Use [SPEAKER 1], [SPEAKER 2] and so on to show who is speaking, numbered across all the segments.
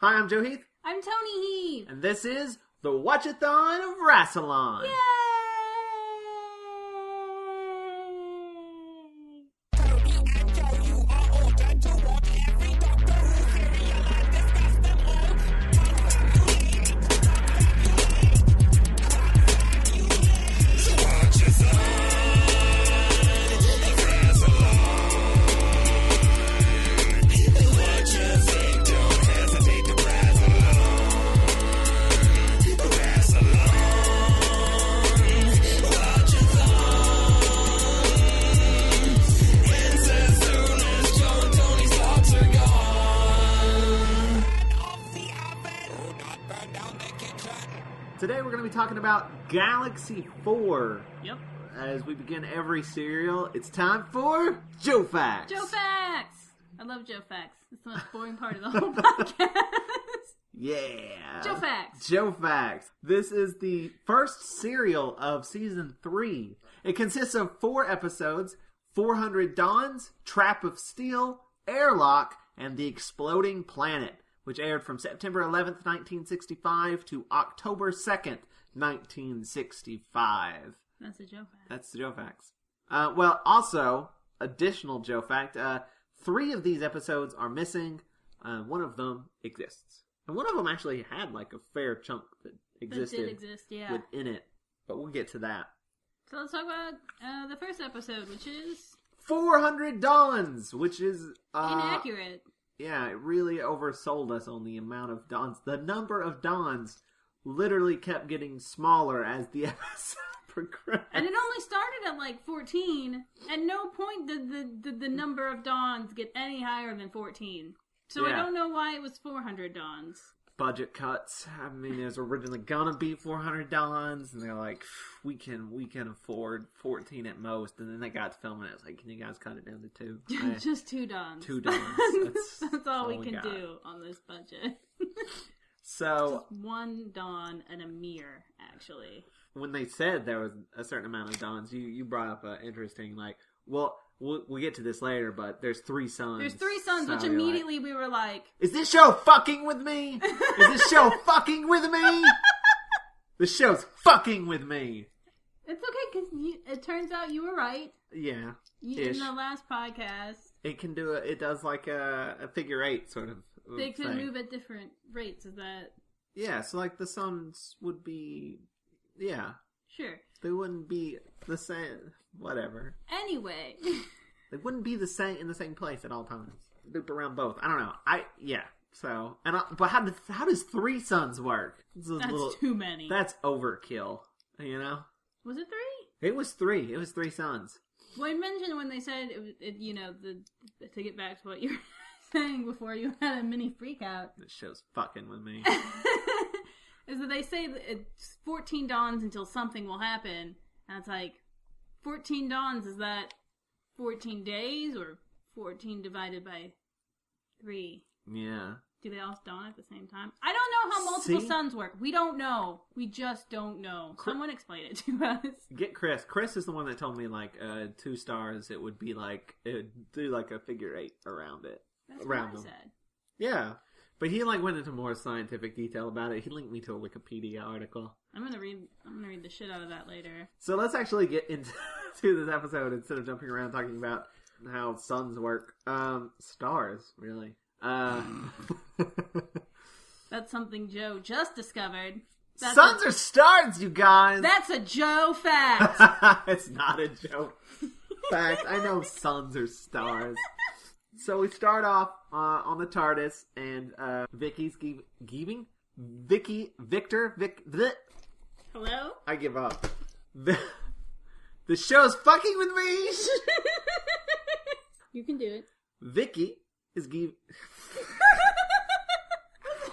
[SPEAKER 1] Hi, I'm Joe Heath.
[SPEAKER 2] I'm Toni Heath.
[SPEAKER 1] And this is the Watch-A-Thon of Rassilon.
[SPEAKER 2] Yay!
[SPEAKER 3] Toni and Joe, you are ordered to watch every Doctor Who serial and discuss them all.
[SPEAKER 1] Today we're going to be talking about Galaxy 4.
[SPEAKER 2] Yep.
[SPEAKER 1] As we begin every serial, it's time for Joe Facts.
[SPEAKER 2] Joe Facts! I love Joe Facts. It's the most boring part of the whole podcast.
[SPEAKER 1] Yeah.
[SPEAKER 2] Joe Facts.
[SPEAKER 1] Joe Facts. This is the first serial of Season 3. It consists of 4 episodes, 400 Dawns, Trap of Steel, Airlock, and The Exploding Planet, which aired from September 11th, 1965 to October 2nd, 1965.
[SPEAKER 2] That's a Joe Fact.
[SPEAKER 1] That's the Joe Facts. Well, also, additional Joe Fact, 3 of these episodes are missing. One of them exists. And one of them actually had like a fair chunk that existed
[SPEAKER 2] That did exist, yeah.
[SPEAKER 1] within it. But we'll get to that.
[SPEAKER 2] So let's talk about the first episode, which is
[SPEAKER 1] 400 Dawns, which is
[SPEAKER 2] inaccurate.
[SPEAKER 1] Yeah, it really oversold us on the amount of Dawns. The number of Dawns literally kept getting smaller as the episode progressed.
[SPEAKER 2] And it only started at like 14. At no point did the number of Dawns get any higher than 14. So
[SPEAKER 1] Yeah.
[SPEAKER 2] I don't know why it was 400 Dawns.
[SPEAKER 1] Budget cuts. I mean, it was originally gonna be 400 Dawns, and they're like, we can afford 14 at most. And then they got to filming it. It's like, can you guys cut it down to 2?
[SPEAKER 2] Just 2 Dawns.
[SPEAKER 1] 2 Dawns.
[SPEAKER 2] That's all we can
[SPEAKER 1] got.
[SPEAKER 2] do on this budget.
[SPEAKER 1] So
[SPEAKER 2] Just 1 Dawn and a mirror, actually.
[SPEAKER 1] when they said there was a certain amount of Dawns, you brought up an interesting, like, well, we'll get to this later, but there's 3 sons.
[SPEAKER 2] There's 3 sons,
[SPEAKER 1] So
[SPEAKER 2] which
[SPEAKER 1] you're
[SPEAKER 2] immediately we were like,
[SPEAKER 1] is this show fucking with me? Is this show fucking with me? The show's fucking with me.
[SPEAKER 2] it's okay, because it turns out you were right.
[SPEAKER 1] Yeah.
[SPEAKER 2] In the last podcast,
[SPEAKER 1] It can do it does like a figure 8 sort of
[SPEAKER 2] they could
[SPEAKER 1] thing.
[SPEAKER 2] move at different rates. Is that...
[SPEAKER 1] Yeah, so like the sons would be, yeah,
[SPEAKER 2] Sure.
[SPEAKER 1] they wouldn't be the same, whatever.
[SPEAKER 2] Anyway.
[SPEAKER 1] They wouldn't be the same in the same place at all times. Loop around both. I don't know. So, but how does 3 sons work?
[SPEAKER 2] That's too many.
[SPEAKER 1] That's overkill, you know?
[SPEAKER 2] Was it 3?
[SPEAKER 1] It was 3. It was 3 sons.
[SPEAKER 2] Well, I mentioned when they said, to get back to what you were saying before you had a mini freak out.
[SPEAKER 1] This show's fucking with me.
[SPEAKER 2] Is that they say that it's 14 Dawns until something will happen. And it's like, 14 Dawns, is that 14 days or 14 divided by 3?
[SPEAKER 1] Yeah.
[SPEAKER 2] Do they all dawn at the same time? I don't know how multiple suns work. We don't know. We just don't know. Someone explain it to us.
[SPEAKER 1] Get Chris. Chris is the one that told me, like, 2 stars, it would do like a figure 8 around it.
[SPEAKER 2] That's
[SPEAKER 1] around
[SPEAKER 2] what I
[SPEAKER 1] them.
[SPEAKER 2] said.
[SPEAKER 1] Yeah. But he, like, went into more scientific detail about it. He linked me to a Wikipedia article.
[SPEAKER 2] I'm gonna read the shit out of that later.
[SPEAKER 1] So let's actually get into this episode instead of jumping around talking about how suns work. Stars, really.
[SPEAKER 2] That's something Joe just discovered.
[SPEAKER 1] Suns are stars, you guys!
[SPEAKER 2] That's a Joe fact!
[SPEAKER 1] It's not a joke. Fact. I know suns are stars. So we start off on the TARDIS, and Vicky's
[SPEAKER 2] Hello?
[SPEAKER 1] I give up. The show's fucking with me!
[SPEAKER 2] You can do it.
[SPEAKER 1] Vicky is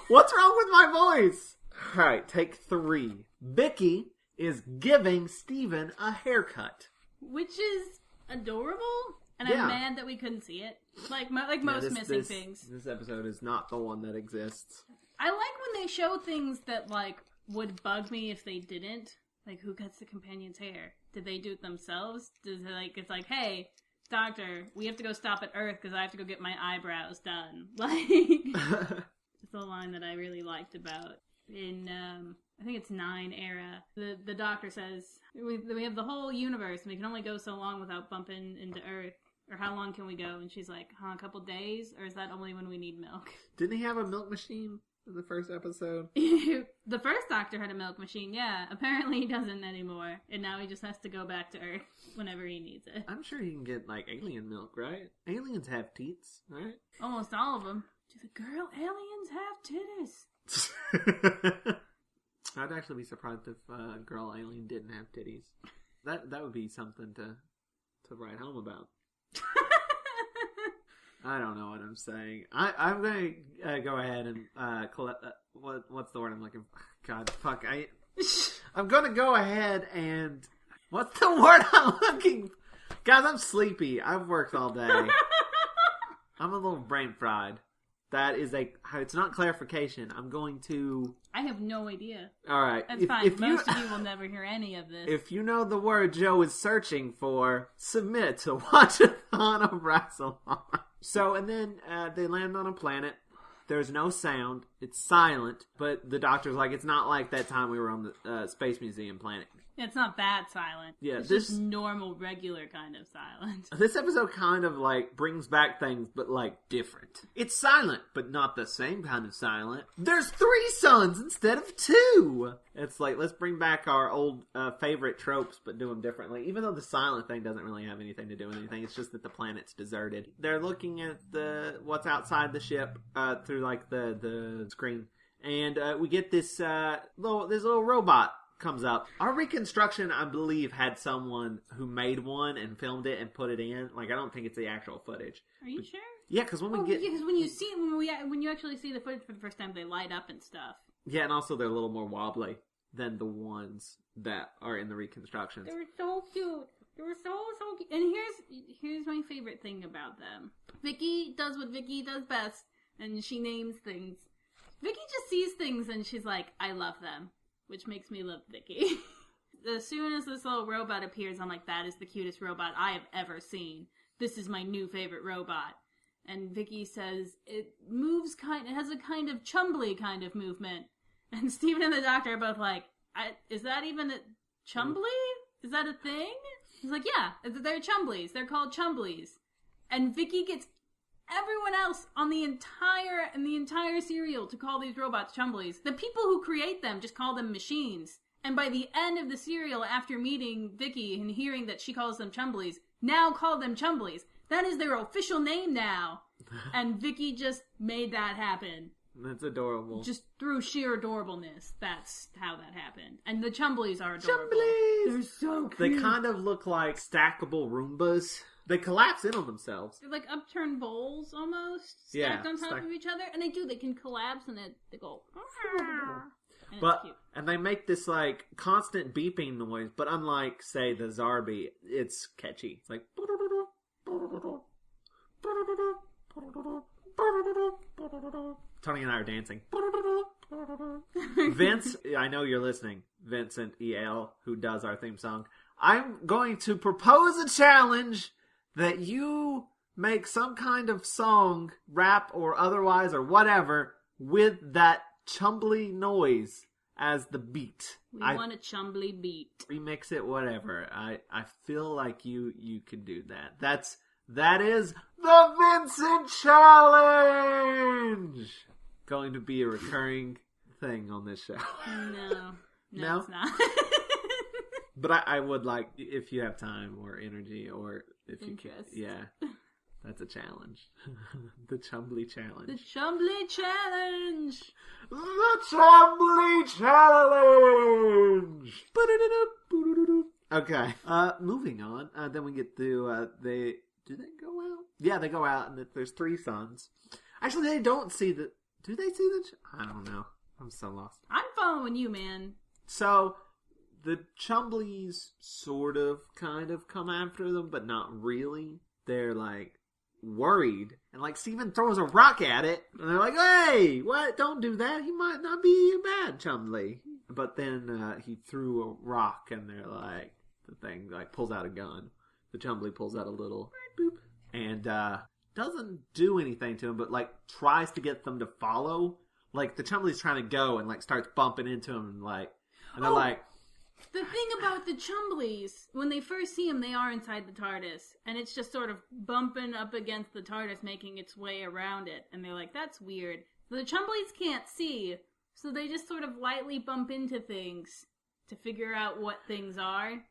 [SPEAKER 1] What's wrong with my voice? Alright, take 3. Vicky is giving Steven a haircut.
[SPEAKER 2] Which is adorable, and
[SPEAKER 1] Yeah.
[SPEAKER 2] I'm mad that we couldn't see it. Like most missing things.
[SPEAKER 1] This episode is not the one that exists.
[SPEAKER 2] I like when they show things that, like, would bug me if they didn't. Like, who cuts the companion's hair? Did they do it themselves? It's like, hey, doctor, we have to go stop at Earth because I have to go get my eyebrows done. Like, the line that I really liked about in, I think it's 9 era. The doctor says, we have the whole universe, and we can only go so long without bumping into Earth. Or how long can we go? And she's like, a couple days? Or is that only when we need milk?
[SPEAKER 1] Didn't he have a milk machine in the first episode?
[SPEAKER 2] The first doctor had a milk machine, yeah. Apparently he doesn't anymore. And now he just has to go back to Earth whenever he needs it.
[SPEAKER 1] I'm sure you can get, like, alien milk, right? Aliens have teats, right?
[SPEAKER 2] Almost all of them. She's like, girl, aliens have titties.
[SPEAKER 1] I'd actually be surprised if a girl alien didn't have titties. That would be something to write home about. I don't know what I'm saying. I'm going to go ahead and collect... what's the word I'm looking for? God, fuck. I'm going to go ahead and... What's the word I'm looking for? Guys, I'm sleepy. I've worked all day. I'm a little brain fried. That is it's not clarification. I'm going to...
[SPEAKER 2] I have no idea.
[SPEAKER 1] Alright.
[SPEAKER 2] That's fine. Most of you will never hear any of this.
[SPEAKER 1] If you know the word Joe is searching for, submit to Watch-A-Thon of Rassilon. So, and then they land on a planet. There's no sound. It's silent. But the doctor's like, it's not like that time we were on the Space Museum planet.
[SPEAKER 2] Yeah, it's not that silent.
[SPEAKER 1] Yeah,
[SPEAKER 2] it's just normal, regular kind of silent.
[SPEAKER 1] This episode kind of, like, brings back things, but, like, different. It's silent, but not the same kind of silent. There's 3 suns instead of 2! It's like, let's bring back our old favorite tropes, but do them differently. Even though the silent thing doesn't really have anything to do with anything. It's just that the planet's deserted. They're looking at what's outside the ship through, like, the screen. And we get this little robot comes up. Our reconstruction, I believe, had someone who made one and filmed it and put it in. Like, I don't think it's the actual footage.
[SPEAKER 2] Are you sure?
[SPEAKER 1] Yeah, because when
[SPEAKER 2] you actually see the footage for the first time, they light up and stuff.
[SPEAKER 1] Yeah, and also they're a little more wobbly than the ones that are in the reconstructions.
[SPEAKER 2] They were so cute. They were so cute. And here's my favorite thing about them. Vicky does what Vicky does best, and she names things. Vicky just sees things and she's like, I love them. Which makes me love Vicky. As soon as this little robot appears, I'm like, that is the cutest robot I have ever seen. This is my new favorite robot. And Vicky says, it has a kind of Chumbley kind of movement. And Steven and the doctor are both like, is that even a Chumbley? Is that a thing? He's like, yeah, they're Chumbleys. They're called Chumbleys. And Vicky gets everyone else on the entire serial to call these robots Chumbleys. The people who create them just call them machines. And by the end of the serial, after meeting Vicky and hearing that she calls them Chumbleys, now call them Chumbleys. That is their official name now. And Vicky just made that happen.
[SPEAKER 1] That's adorable. Just
[SPEAKER 2] through sheer adorableness. That's how that happened. And the Chumbleys are adorable.
[SPEAKER 1] Chumbleys!
[SPEAKER 2] They're so cute.
[SPEAKER 1] They kind of look like stackable Roombas. They collapse in on themselves.
[SPEAKER 2] They're like upturned bowls almost, stacked on top of each other. And they can collapse and they go...
[SPEAKER 1] And they make this like constant beeping noise, but unlike, say, the Zarbi, it's catchy. It's like... Tony and I are dancing. Vince, I know you're listening. Vincent E.L., who does our theme song. I'm going to propose a challenge that you make some kind of song, rap or otherwise or whatever, with that Chumbley noise as the beat.
[SPEAKER 2] We want a Chumbley beat. Remix
[SPEAKER 1] it, whatever. I feel like you could do that. That is the Vincent Challenge! Going to be a recurring thing on this show.
[SPEAKER 2] No, it's not.
[SPEAKER 1] But I would like, if you have time or energy or if you can. Yeah, that's a challenge. The Chumbley Challenge.
[SPEAKER 2] The Chumbley Challenge!
[SPEAKER 1] The Chumbley Challenge! Okay, moving on. Then we get to, do they go out? Yeah, they go out and there's 3 suns. Actually, they don't see the... Do they see the... I don't know. I'm so lost.
[SPEAKER 2] I'm following you, man.
[SPEAKER 1] So, the Chumbleys sort of, kind of come after them, but not really. They're, like, worried. And, like, Steven throws a rock at it. And they're like, hey, what? Don't do that. He might not be a bad Chumbley. But then he threw a rock and they're like... The thing, like, pulls out a gun. The Chumbley pulls out a little... Boop. And, doesn't do anything to him, but, like, tries to get them to follow. like the Chumbley's trying to go and like starts bumping into him and like, and they're
[SPEAKER 2] Oh.
[SPEAKER 1] like,
[SPEAKER 2] The thing about the Chumbleys, when they first see him, they are inside the TARDIS, and it's just sort of bumping up against the TARDIS, making its way around it, and they're like, that's weird. The Chumbleys can't see, so they just sort of lightly bump into things to figure out what things are.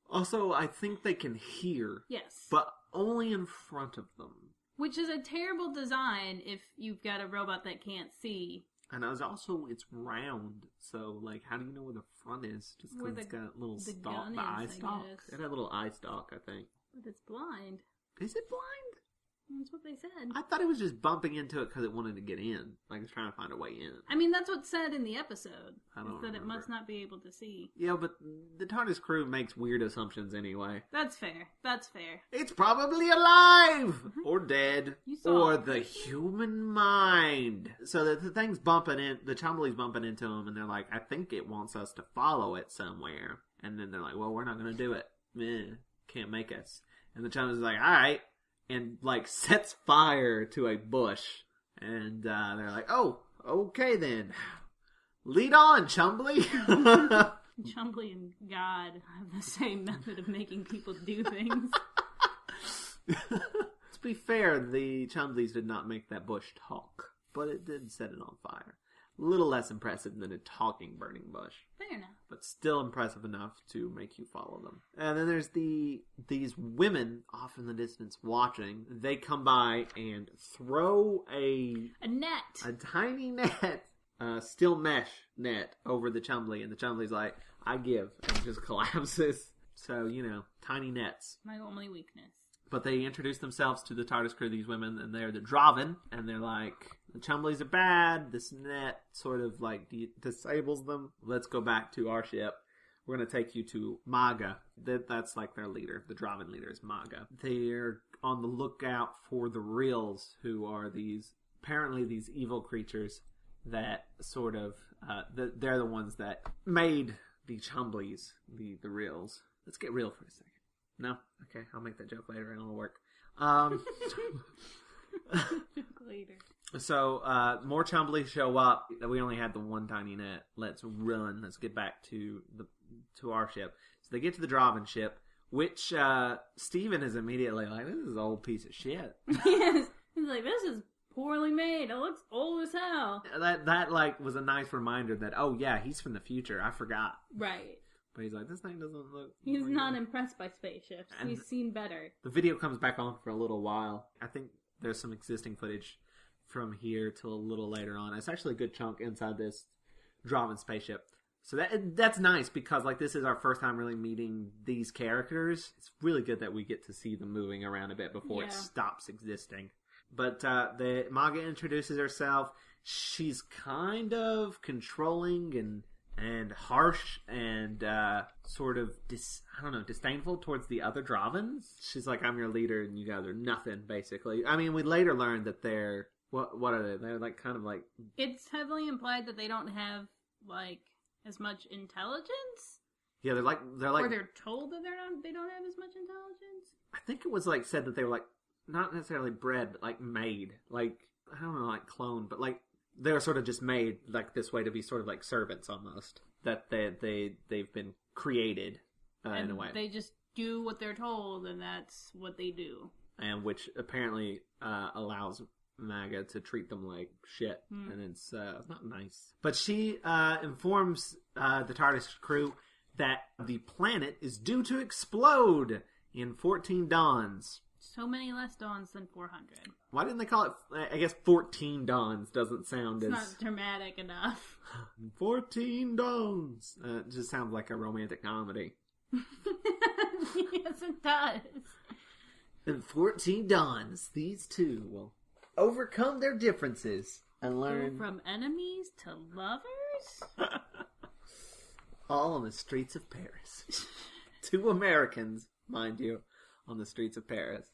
[SPEAKER 1] also, I think they can hear,
[SPEAKER 2] Yes.
[SPEAKER 1] but only in front of them.
[SPEAKER 2] Which is a terrible design if you've got a robot that can't see.
[SPEAKER 1] And it's round, so like, how do you know where the front is? Just
[SPEAKER 2] Where
[SPEAKER 1] because it's got a little
[SPEAKER 2] the
[SPEAKER 1] stalk,
[SPEAKER 2] gun
[SPEAKER 1] the eye
[SPEAKER 2] is, I
[SPEAKER 1] stalk.
[SPEAKER 2] guess.
[SPEAKER 1] It had a little eye stalk, I think.
[SPEAKER 2] But it's blind.
[SPEAKER 1] Is it blind?
[SPEAKER 2] That's what they said.
[SPEAKER 1] I thought it was just bumping into it because it wanted to get in. Like, it's trying to find a way in.
[SPEAKER 2] I mean, that's what's said in the episode.
[SPEAKER 1] I don't
[SPEAKER 2] is that it
[SPEAKER 1] remember.
[SPEAKER 2] must not be able to see.
[SPEAKER 1] Yeah, but the TARDIS crew makes weird assumptions anyway.
[SPEAKER 2] That's fair. That's fair.
[SPEAKER 1] It's probably alive! Or dead.
[SPEAKER 2] You saw
[SPEAKER 1] Or
[SPEAKER 2] it.
[SPEAKER 1] the human mind. So the thing's bumping in, the Chumbley's bumping into him, and they're like, I think it wants us to follow it somewhere. And then they're like, well, we're not going to do it. Can't make us. And the Chumbley's like, alright. And, like, sets fire to a bush. And they're like, oh, okay then. Lead on, Chumbley.
[SPEAKER 2] Chumbley and God have the same method of making people do things.
[SPEAKER 1] To be fair, the Chumbleys did not make that bush talk. But it did set it on fire. A little less impressive than a talking burning bush.
[SPEAKER 2] Fair enough.
[SPEAKER 1] But still impressive enough to make you follow them. And then there's these women off in the distance watching. They come by and throw a
[SPEAKER 2] net.
[SPEAKER 1] tiny net, steel mesh net over the Chumbley. And the Chumbley's like, I give. And it just collapses. So, tiny nets.
[SPEAKER 2] My only weakness.
[SPEAKER 1] But they introduce themselves to the TARDIS crew, these women, and they're the Draven, and they're like, the Chumbleys are bad, this net sort of like disables them. Let's go back to our ship. We're going to take you to Maga. That's like their leader. The Draven leader is Maga. They're on the lookout for the Reals, who are apparently these evil creatures that sort of, they're the ones that made the Chumbleys, the Reals. Let's get real for a second. No? Okay, I'll make that joke later and it'll work.
[SPEAKER 2] Later.
[SPEAKER 1] So, more Chumbley show up. We only had the one tiny net. Let's run. Let's get back to our ship. So they get to the Draven ship, which Steven is immediately like, this is an old piece of shit.
[SPEAKER 2] Yes. He's like, this is poorly made. It looks old as hell.
[SPEAKER 1] That like was a nice reminder that, oh yeah, he's from the future. I forgot.
[SPEAKER 2] Right.
[SPEAKER 1] But he's like, this thing doesn't look...
[SPEAKER 2] He's not impressed by spaceships.
[SPEAKER 1] And
[SPEAKER 2] He's seen better.
[SPEAKER 1] The video comes back on for a little while. I think there's some existing footage from here till a little later on. It's actually a good chunk inside this Draven spaceship. So that's nice because like this is our first time really meeting these characters. It's really good that we get to see them moving around a bit before it stops existing. But the Maga introduces herself. She's kind of controlling and harsh and sort of disdainful towards the other Dravens. She's like, I'm your leader and you guys are nothing, basically. I mean, we later learned that they're what are they? They're like kind of like,
[SPEAKER 2] it's heavily implied that they don't have like as much intelligence.
[SPEAKER 1] Yeah, they're like
[SPEAKER 2] or they're told that they don't have as much intelligence.
[SPEAKER 1] I think it was like said that they were like not necessarily bred, but like made, like I don't know, like cloned, but like they were sort of just made like this way to be sort of like servants almost. That they've been created in a way.
[SPEAKER 2] They just do what they're told, and that's what they do.
[SPEAKER 1] And which apparently allows Maga to treat them like shit, and it's not nice. But she informs the TARDIS crew that the planet is due to explode in 14 dawns.
[SPEAKER 2] So many less dawns than 400.
[SPEAKER 1] Why didn't they call it? I guess 14 dawns doesn't sound
[SPEAKER 2] It's
[SPEAKER 1] as...
[SPEAKER 2] not dramatic enough.
[SPEAKER 1] 14 dawns. It just sounds like a romantic comedy.
[SPEAKER 2] Yes, it does.
[SPEAKER 1] In 14 dawns, these two will overcome their differences and learn...
[SPEAKER 2] Go from enemies to lovers?
[SPEAKER 1] All on the streets of Paris. 2 Americans, mind you, on the streets of Paris.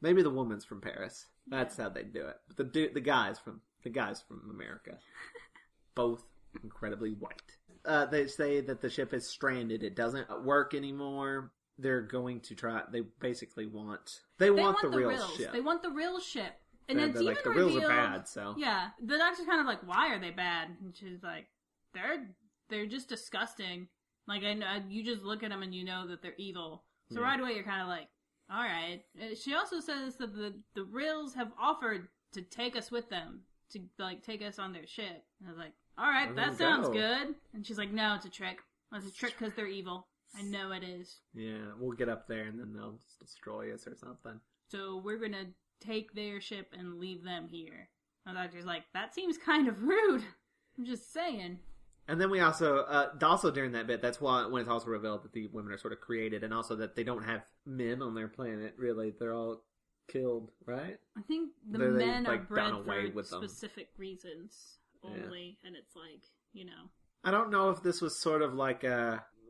[SPEAKER 1] Maybe the woman's from Paris. That's how they do it. But the guys from America, both incredibly white. They say that the ship is stranded. It doesn't work anymore. They're going to try. They basically want. They want the real ship.
[SPEAKER 2] They want the real ship. And
[SPEAKER 1] They're
[SPEAKER 2] it's
[SPEAKER 1] like,
[SPEAKER 2] even
[SPEAKER 1] the reels
[SPEAKER 2] revealed,
[SPEAKER 1] are bad, so.
[SPEAKER 2] Yeah, the doctor's kind of like, why are they bad? And she's like, they're just disgusting. Like, I know, you just look at them and you know that they're evil. So right away you're kind of like, all right. She also says that the reels have offered to take us with them, to like take us on their ship. And I was like, all right, that sounds good. And she's like, no, it's a trick. It's a trick because they're evil. I know it is.
[SPEAKER 1] Yeah, we'll get up there and then they'll just destroy us or something.
[SPEAKER 2] So we're gonna take their ship and leave them here. And the doctor's like, that seems kind of rude. I'm just saying.
[SPEAKER 1] And then we also during that bit, that's why when it's also revealed that the women are sort of created, and also that they don't have men on their planet. Really, they're all killed, right?
[SPEAKER 2] I think men are bred for specific reasons only, and it's like, you know.
[SPEAKER 1] I don't know if this was sort of like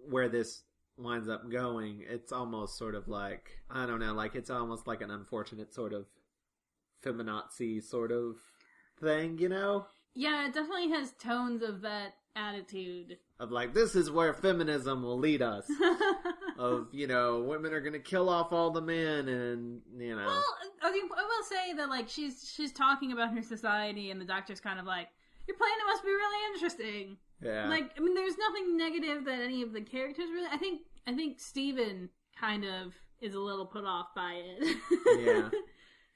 [SPEAKER 1] where this winds up going. It's almost sort of like, I don't know, like it's almost like an unfortunate sort of feminazi sort of thing, you know?
[SPEAKER 2] Yeah, it definitely has tones of that attitude.
[SPEAKER 1] Of like, this is where feminism will lead us. Of, you know, women are going to kill off all the men and, you know.
[SPEAKER 2] Well, I will say that, like, she's talking about her society and the doctor's kind of like, your planet must be really interesting.
[SPEAKER 1] Yeah.
[SPEAKER 2] Like, I mean, there's nothing negative that any of the characters really... I think Steven kind of is a little put off by it.
[SPEAKER 1] Yeah.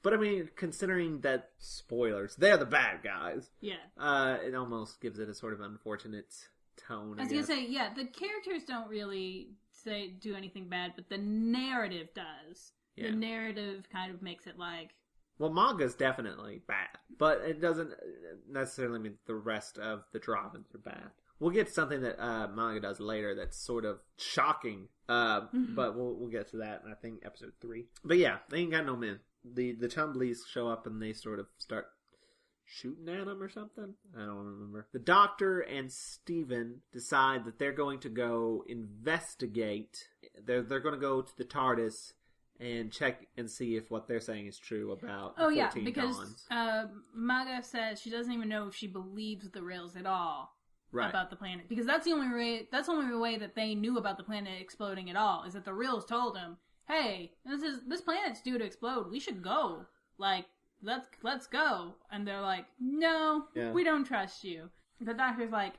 [SPEAKER 1] But I mean, considering that, spoilers, they're the bad guys.
[SPEAKER 2] Yeah.
[SPEAKER 1] It almost gives it a sort of unfortunate tone.
[SPEAKER 2] I was going to say, yeah, the characters don't really do anything bad, but the narrative does. Yeah. The narrative kind of makes it like...
[SPEAKER 1] Well, manga's definitely bad, but it doesn't necessarily mean the rest of the Dravens are bad. We'll get to something that manga does later that's sort of shocking, but we'll get to that in, I think, episode 3. But yeah, they ain't got no men. The Chumbleys show up and they sort of start shooting at them or something. I don't remember. The Doctor and Steven decide that they're going to go investigate. They're going to go to the TARDIS and check and see if what they're saying is true about 14
[SPEAKER 2] yeah, because
[SPEAKER 1] Dawns.
[SPEAKER 2] Maga says she doesn't even know if she believes the Rails at all about the planet, because that's the only way that they knew about the planet exploding at all, is that the Rails told them, hey, this planet's due to explode, we should go, like, let's go. And they're like, no, we don't trust you. The Doctor's like,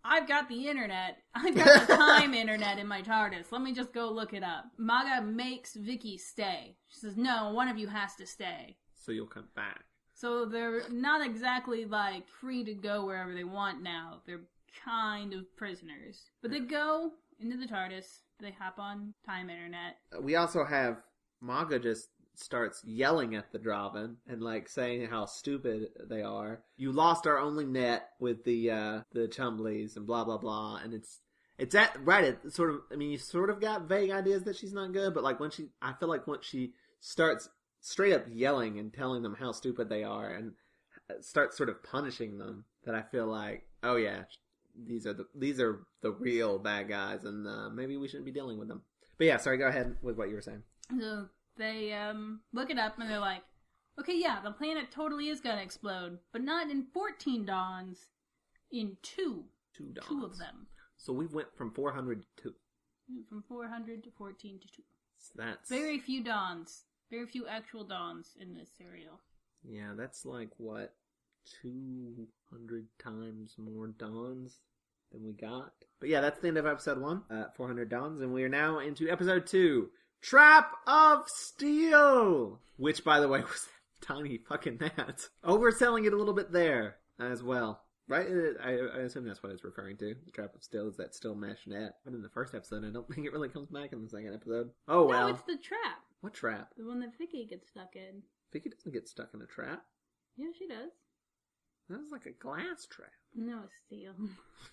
[SPEAKER 2] I've got the internet. I've got the time internet in my TARDIS. Let me just go look it up. Maga makes Vicky stay. She says, no, one of you has to stay.
[SPEAKER 1] So you'll come back.
[SPEAKER 2] So they're not exactly, like, free to go wherever they want now. They're kind of prisoners. But they go into the TARDIS. They hop on time internet.
[SPEAKER 1] We also have Maga just starts yelling at the Draven and like saying how stupid they are. You lost our only net with the Chumbleys and blah blah blah. And it's at right at sort of, I mean, you sort of got vague ideas that she's not good, but like I feel like when she starts straight up yelling and telling them how stupid they are and starts sort of punishing them, that I feel like, oh yeah, these are the real bad guys, and maybe we shouldn't be dealing with them. But yeah, sorry, go ahead with what you were saying.
[SPEAKER 2] So they look it up and they're like, okay, yeah, the planet totally is gonna explode, but not in 14 dawns, in 2.
[SPEAKER 1] 2 dawns.
[SPEAKER 2] 2 of them.
[SPEAKER 1] So we went from 400 to 2.
[SPEAKER 2] From 400 to 14 to 2.
[SPEAKER 1] So that's
[SPEAKER 2] very few dawns. Very few actual dawns in this serial.
[SPEAKER 1] Yeah, that's like, what, 200 times more dawns than we got? But yeah, that's the end of episode 1, 400 dawns, and we are now into episode 2, Trap of Steel! Which, by the way, was tiny fucking net. Overselling it a little bit there as well. Right? I assume that's what it's referring to. The Trap of Steel is that steel mesh net. But in the first episode, I don't think it really comes back in the second episode. Oh, well.
[SPEAKER 2] No, it's the trap.
[SPEAKER 1] What trap?
[SPEAKER 2] The one that Vicky gets stuck in.
[SPEAKER 1] Vicky doesn't get stuck in a trap.
[SPEAKER 2] Yeah, she does.
[SPEAKER 1] That was like a glass trap.
[SPEAKER 2] No, it's steel.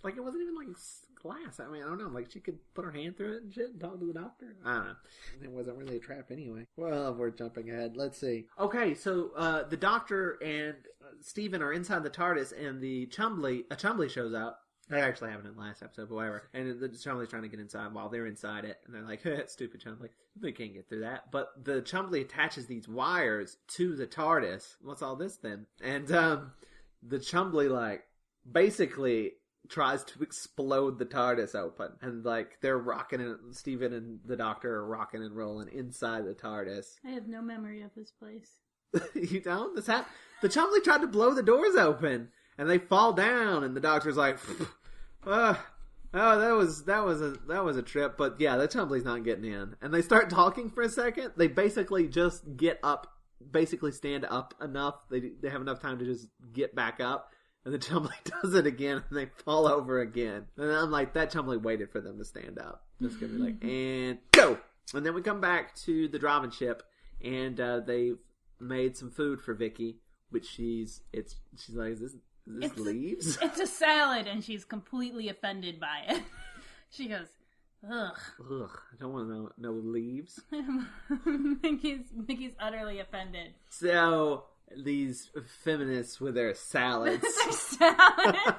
[SPEAKER 1] Like, it wasn't even like glass. I mean, I don't know. Like, she could put her hand through it and shit and talk to the doctor. I don't know. It wasn't really a trap anyway. Well, we're jumping ahead. Let's see. Okay, so the doctor and Steven are inside the TARDIS, and a Chumbley shows out. That actually happened in the last episode, but whatever. And the Chumbley's trying to get inside while they're inside it. And they're like, stupid Chumbley. They can't get through that. But the Chumbley attaches these wires to the TARDIS. What's all this then? And the Chumbley, like, basically tries to explode the TARDIS open. And, like, they're rocking and Steven and the doctor are rocking and rolling inside the TARDIS.
[SPEAKER 2] I have no memory of this place.
[SPEAKER 1] You know, the Chumbley tried to blow the doors open, and they fall down, and the doctor's like, oh, that was a trip. But yeah, the Chumbley's not getting in. And they start talking for a second. They basically just get up, basically stand up enough. They have enough time to just get back up. And the Chumbley does it again, and they fall over again. And I'm like, that Chumbley waited for them to stand up. Just gonna be like, and go! And then we come back to the driving ship, and they've made some food for Vicky, which she's like, is this leaves?
[SPEAKER 2] It's a salad, and she's completely offended by it. She goes, ugh.
[SPEAKER 1] Ugh, I don't want to know leaves.
[SPEAKER 2] Mickey's utterly offended.
[SPEAKER 1] So, these feminists with their salads.
[SPEAKER 2] Their salads.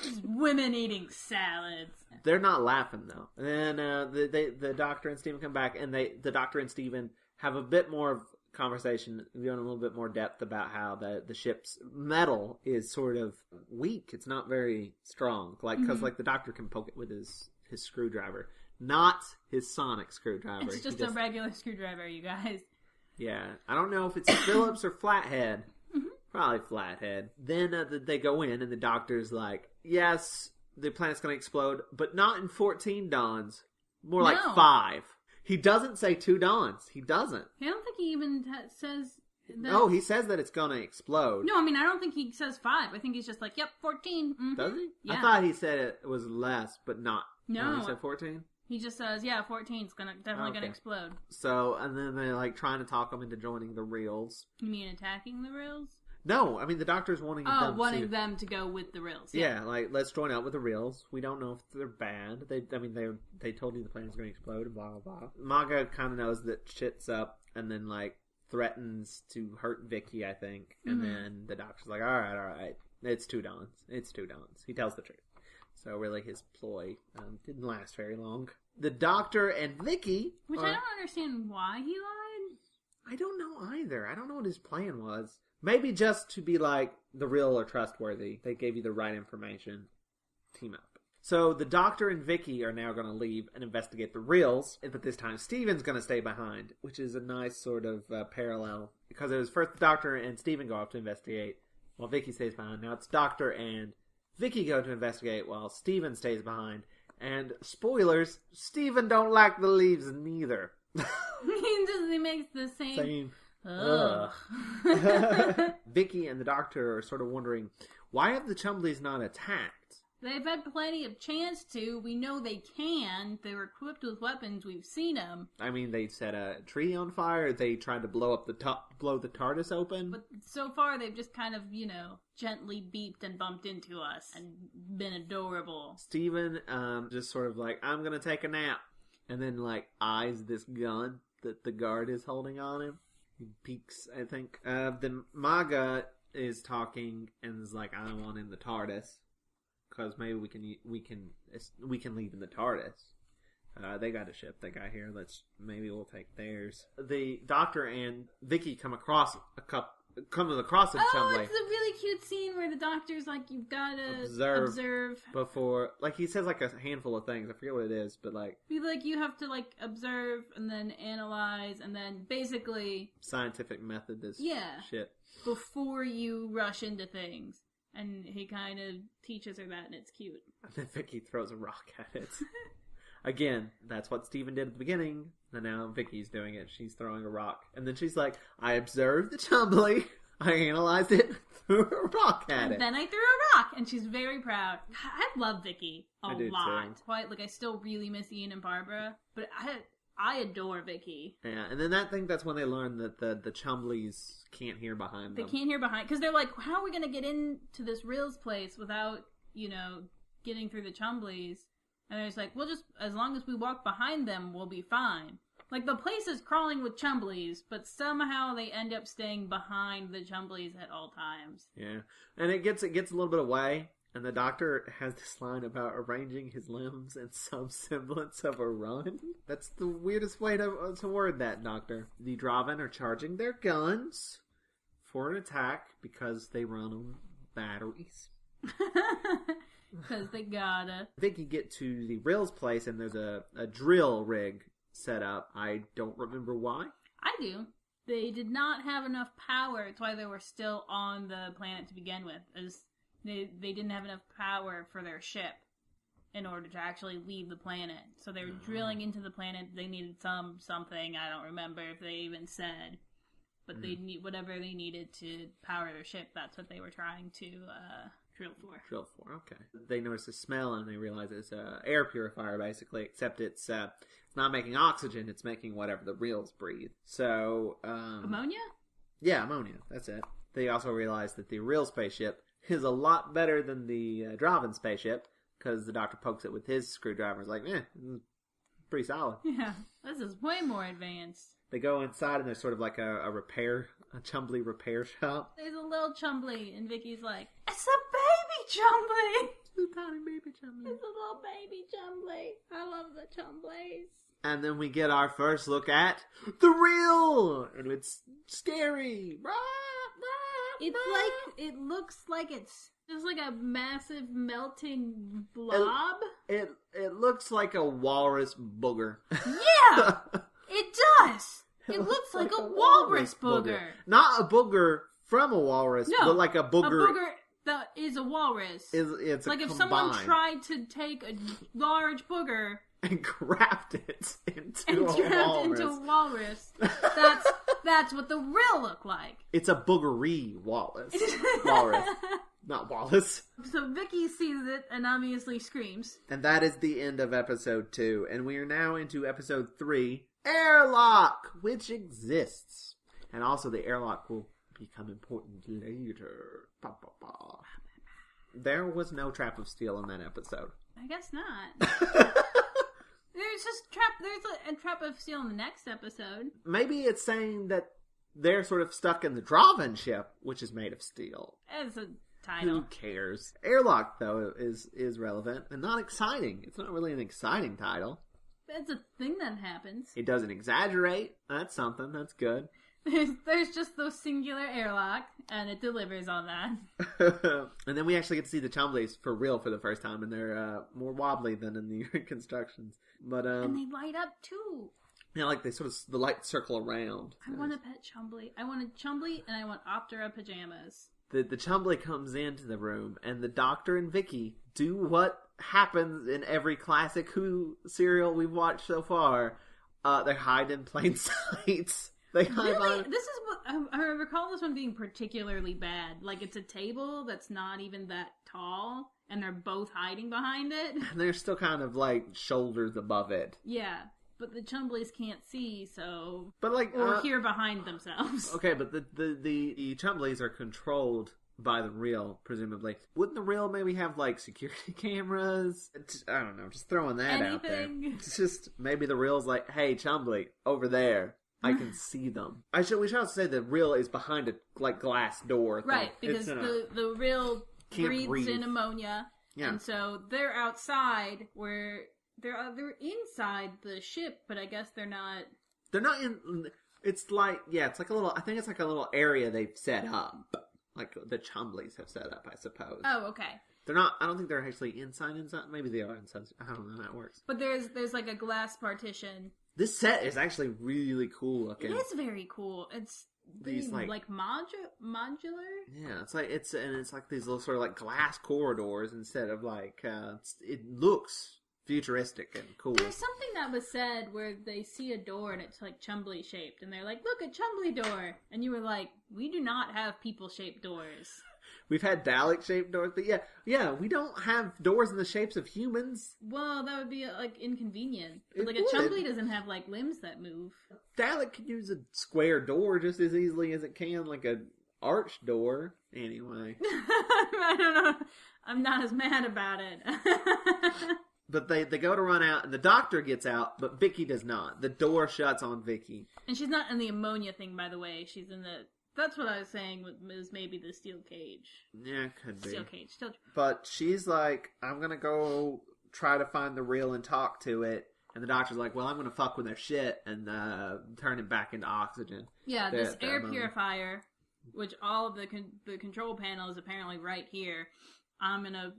[SPEAKER 2] Just women eating salads.
[SPEAKER 1] They're not laughing, though. And then the doctor and Steven come back, and the doctor and Steven have a bit more conversation, going a little bit more depth about how the ship's metal is sort of weak. It's not very strong. Because the doctor can poke it with his screwdriver. Not his sonic screwdriver.
[SPEAKER 2] It's just a regular screwdriver, you guys.
[SPEAKER 1] Yeah. I don't know if it's Phillips or Flathead. Probably Flathead. Then they go in, and the doctor's like, yes, the planet's going to explode, but not in 14 dawns. More like 5. He doesn't say 2 dawns. He doesn't.
[SPEAKER 2] I don't think he even says that.
[SPEAKER 1] No, he says that it's going to explode.
[SPEAKER 2] No, I mean, I don't think he says 5. I think he's just like, yep, 14. Mm-hmm.
[SPEAKER 1] Does he?
[SPEAKER 2] Yeah.
[SPEAKER 1] I thought he said it was less, but not.
[SPEAKER 2] No.
[SPEAKER 1] He said 14?
[SPEAKER 2] He just says, yeah, 14's definitely gonna explode.
[SPEAKER 1] So, and then they're like trying to talk him into joining the Reals.
[SPEAKER 2] You mean attacking the Reals?
[SPEAKER 1] No, I mean the doctor's wanting
[SPEAKER 2] them to go with the Reals.
[SPEAKER 1] Yeah, like let's join up with the Reals. We don't know if they're bad. They told you the planet's going to explode and blah blah blah. Maga kind of knows that shit's up, and then like threatens to hurt Vicky, I think. And then the doctor's like, all right, it's 2 dawns. It's 2 dawns. He tells the truth. So really, his ploy didn't last very long. The doctor and Vicky,
[SPEAKER 2] I don't understand why he lied.
[SPEAKER 1] I don't know either. I don't know what his plan was. Maybe just to be like, the Real are trustworthy. They gave you the right information. Team up. So the doctor and Vicky are now going to leave and investigate the Reals, but this time Steven's going to stay behind, which is a nice sort of parallel. Because it was first the doctor and Steven go off to investigate, while Vicky stays behind. Now it's doctor and Vicky go to investigate while Steven stays behind. And spoilers, Steven don't like the leaves neither.
[SPEAKER 2] He makes the same.
[SPEAKER 1] Ugh. Vicky and the doctor are sort of wondering, why have the Chumbleys not attacked?
[SPEAKER 2] They've had plenty of chance to. We know they can. They were equipped with weapons. We've seen them.
[SPEAKER 1] I mean, they set a tree on fire. They tried to blow the TARDIS open.
[SPEAKER 2] But so far, they've just kind of, gently beeped and bumped into us and been adorable.
[SPEAKER 1] Steven, just sort of like, I'm gonna take a nap. And then, eyes this gun that the guard is holding on him. He peeks, I think. Then Maga is talking and is like, I don't want in the TARDIS. Because maybe we can leave in the TARDIS. They got a ship they got here. Maybe we'll take theirs. The doctor and Vicky come across a Chumbley.
[SPEAKER 2] It's a really cute scene where the doctor's like, you've got to observe
[SPEAKER 1] before. He says a handful of things. I forget what it is, but
[SPEAKER 2] you have to observe and then analyze and then basically
[SPEAKER 1] scientific method this shit
[SPEAKER 2] before you rush into things. And he kind of teaches her that, and it's cute.
[SPEAKER 1] And then Vicky throws a rock at it. Again, that's what Steven did at the beginning, and now Vicky's doing it. She's throwing a rock. And then she's like, I observed the Chumbley, I analyzed it, threw a rock at it.
[SPEAKER 2] And then I threw a rock, and she's very proud. I love Vicky a lot.
[SPEAKER 1] Too.
[SPEAKER 2] Quite, I still really miss Ian and Barbara, but I adore Vicky.
[SPEAKER 1] Yeah, and then that's when they learn that the Chumbleys can't hear behind them.
[SPEAKER 2] They can't hear behind, because they're like, how are we going to get into this Reals place without, getting through the Chumbleys? And they're just like, well, just as long as we walk behind them, we'll be fine. The place is crawling with Chumbleys, but somehow they end up staying behind the Chumbleys at all times.
[SPEAKER 1] Yeah, and it gets a little bit away. And the doctor has this line about arranging his limbs in some semblance of a run. That's the weirdest way to word that, Doctor. The Draven are charging their guns for an attack because they run on batteries.
[SPEAKER 2] Because they gotta.
[SPEAKER 1] Vicky get to the Reals place and there's a drill rig set up. I don't remember why.
[SPEAKER 2] I do. they did not have enough power. That's why they were still on the planet to begin with. As they didn't have enough power for their ship in order to actually leave the planet. So they were drilling into the planet. They needed something. I don't remember if they even said. But they need whatever they needed to power their ship. That's what they were trying to drill for.
[SPEAKER 1] Okay. They notice a smell and they realize it's an air purifier, basically, except it's not making oxygen, it's making whatever the reals breathe. So,
[SPEAKER 2] ammonia?
[SPEAKER 1] Yeah, ammonia. That's it. They also realize that the real spaceship is a lot better than the Draven spaceship, because the Doctor pokes it with his screwdriver. It's like, pretty solid.
[SPEAKER 2] Yeah, this is way more advanced.
[SPEAKER 1] They go inside and there's sort of like a Chumbley repair shop.
[SPEAKER 2] There's a little Chumbley, and Vicky's like, it's a baby Chumbley!
[SPEAKER 1] It's a tiny baby Chumbley.
[SPEAKER 2] It's a little baby Chumbley. I love the Chumbleys.
[SPEAKER 1] And then we get our first look at the real! And it's scary.
[SPEAKER 2] It's like, it looks like it's just like a massive melting blob.
[SPEAKER 1] It looks like a walrus booger.
[SPEAKER 2] Yeah! It does! It looks like a walrus booger.
[SPEAKER 1] Not a booger from a walrus, but like a booger.
[SPEAKER 2] A booger that is a walrus.
[SPEAKER 1] It's
[SPEAKER 2] like if
[SPEAKER 1] combined.
[SPEAKER 2] someone tried to take a large booger
[SPEAKER 1] and graft it into a walrus.
[SPEAKER 2] That's what the real look like.
[SPEAKER 1] It's a boogery walrus. Walrus. Not Wallace.
[SPEAKER 2] So Vicky sees it and obviously screams.
[SPEAKER 1] And that is the end of episode 2. And we are now into episode 3, Airlock, which exists. And also the airlock will become important later. Ba, ba, ba. There was no trap of steel in that episode.
[SPEAKER 2] I guess not. There's a trap of steel in the next episode.
[SPEAKER 1] Maybe it's saying that they're sort of stuck in the Draven ship, which is made of steel.
[SPEAKER 2] It's a title.
[SPEAKER 1] Who cares? Airlock, though, is relevant and not exciting. It's not really an exciting title.
[SPEAKER 2] It's a thing that happens.
[SPEAKER 1] It doesn't exaggerate. That's something. That's good.
[SPEAKER 2] There's just those singular airlock, and it delivers on that.
[SPEAKER 1] And then we actually get to see the Chumbleys for real for the first time, and they're more wobbly than in the reconstructions. But
[SPEAKER 2] and they light up too.
[SPEAKER 1] Yeah, like they sort of the lights circle around.
[SPEAKER 2] I want a pet Chumbley. I want a Chumbley, and I want Optera pajamas.
[SPEAKER 1] The Chumbley comes into the room, and the Doctor and Vicky do what happens in every classic Who serial we've watched so far. They hide in plain sight. They hide
[SPEAKER 2] really? This is what I recall this one being particularly bad. Like, it's a table that's not even that tall, and they're both hiding behind it. And
[SPEAKER 1] they're still kind of like shoulders above it.
[SPEAKER 2] Yeah. But the Chumbleys can't see, so...
[SPEAKER 1] But like...
[SPEAKER 2] Or hear behind themselves.
[SPEAKER 1] Okay, but the Chumbleys are controlled by the real, presumably. Wouldn't the real maybe have, like, security cameras? I don't know, just throwing that out there. It's just, maybe the real's like, hey, Chumbley, over there. I can see them. We should also say the real is behind a, like, glass door thing.
[SPEAKER 2] Right, because the real breathes in ammonia. Yeah. And so they're outside where... They're inside the ship, but I guess they're not...
[SPEAKER 1] They're not in... It's like... Yeah, it's like a little... I think it's like a little area they've set up. Like the Chumbleys have set up, I suppose.
[SPEAKER 2] Oh, okay.
[SPEAKER 1] They're not... I don't think they're actually inside. Maybe they are inside. I don't know how that works.
[SPEAKER 2] But there's like a glass partition.
[SPEAKER 1] This set is actually really cool looking.
[SPEAKER 2] It is very cool. It's... These like modular?
[SPEAKER 1] Yeah, it's like... It's like these little sort of like glass corridors instead of like... it looks... futuristic and cool.
[SPEAKER 2] There's something that was said where they see a door and it's like Chumbley shaped, and they're like, "Look, a Chumbley door," and you were like, "We do not have people shaped doors."
[SPEAKER 1] We've had Dalek shaped doors, but yeah, we don't have doors in the shapes of humans.
[SPEAKER 2] Well, that would be like inconvenient. But, like a Chumbley doesn't have like limbs that move.
[SPEAKER 1] Dalek can use a square door just as easily as it can like a arch door. Anyway,
[SPEAKER 2] I don't know. I'm not as mad about it.
[SPEAKER 1] But they go to run out, and the Doctor gets out, but Vicky does not. The door shuts on Vicky.
[SPEAKER 2] And she's not in the ammonia thing, by the way. She's in the... That's what I was saying was maybe the steel cage.
[SPEAKER 1] Yeah, it could be.
[SPEAKER 2] Steel cage.
[SPEAKER 1] But she's like, I'm going to go try to find the real and talk to it. And the Doctor's like, well, I'm going to fuck with their shit and turn it back into oxygen.
[SPEAKER 2] Yeah, this air purifier, which all of the control panel is apparently right here. I'm going to...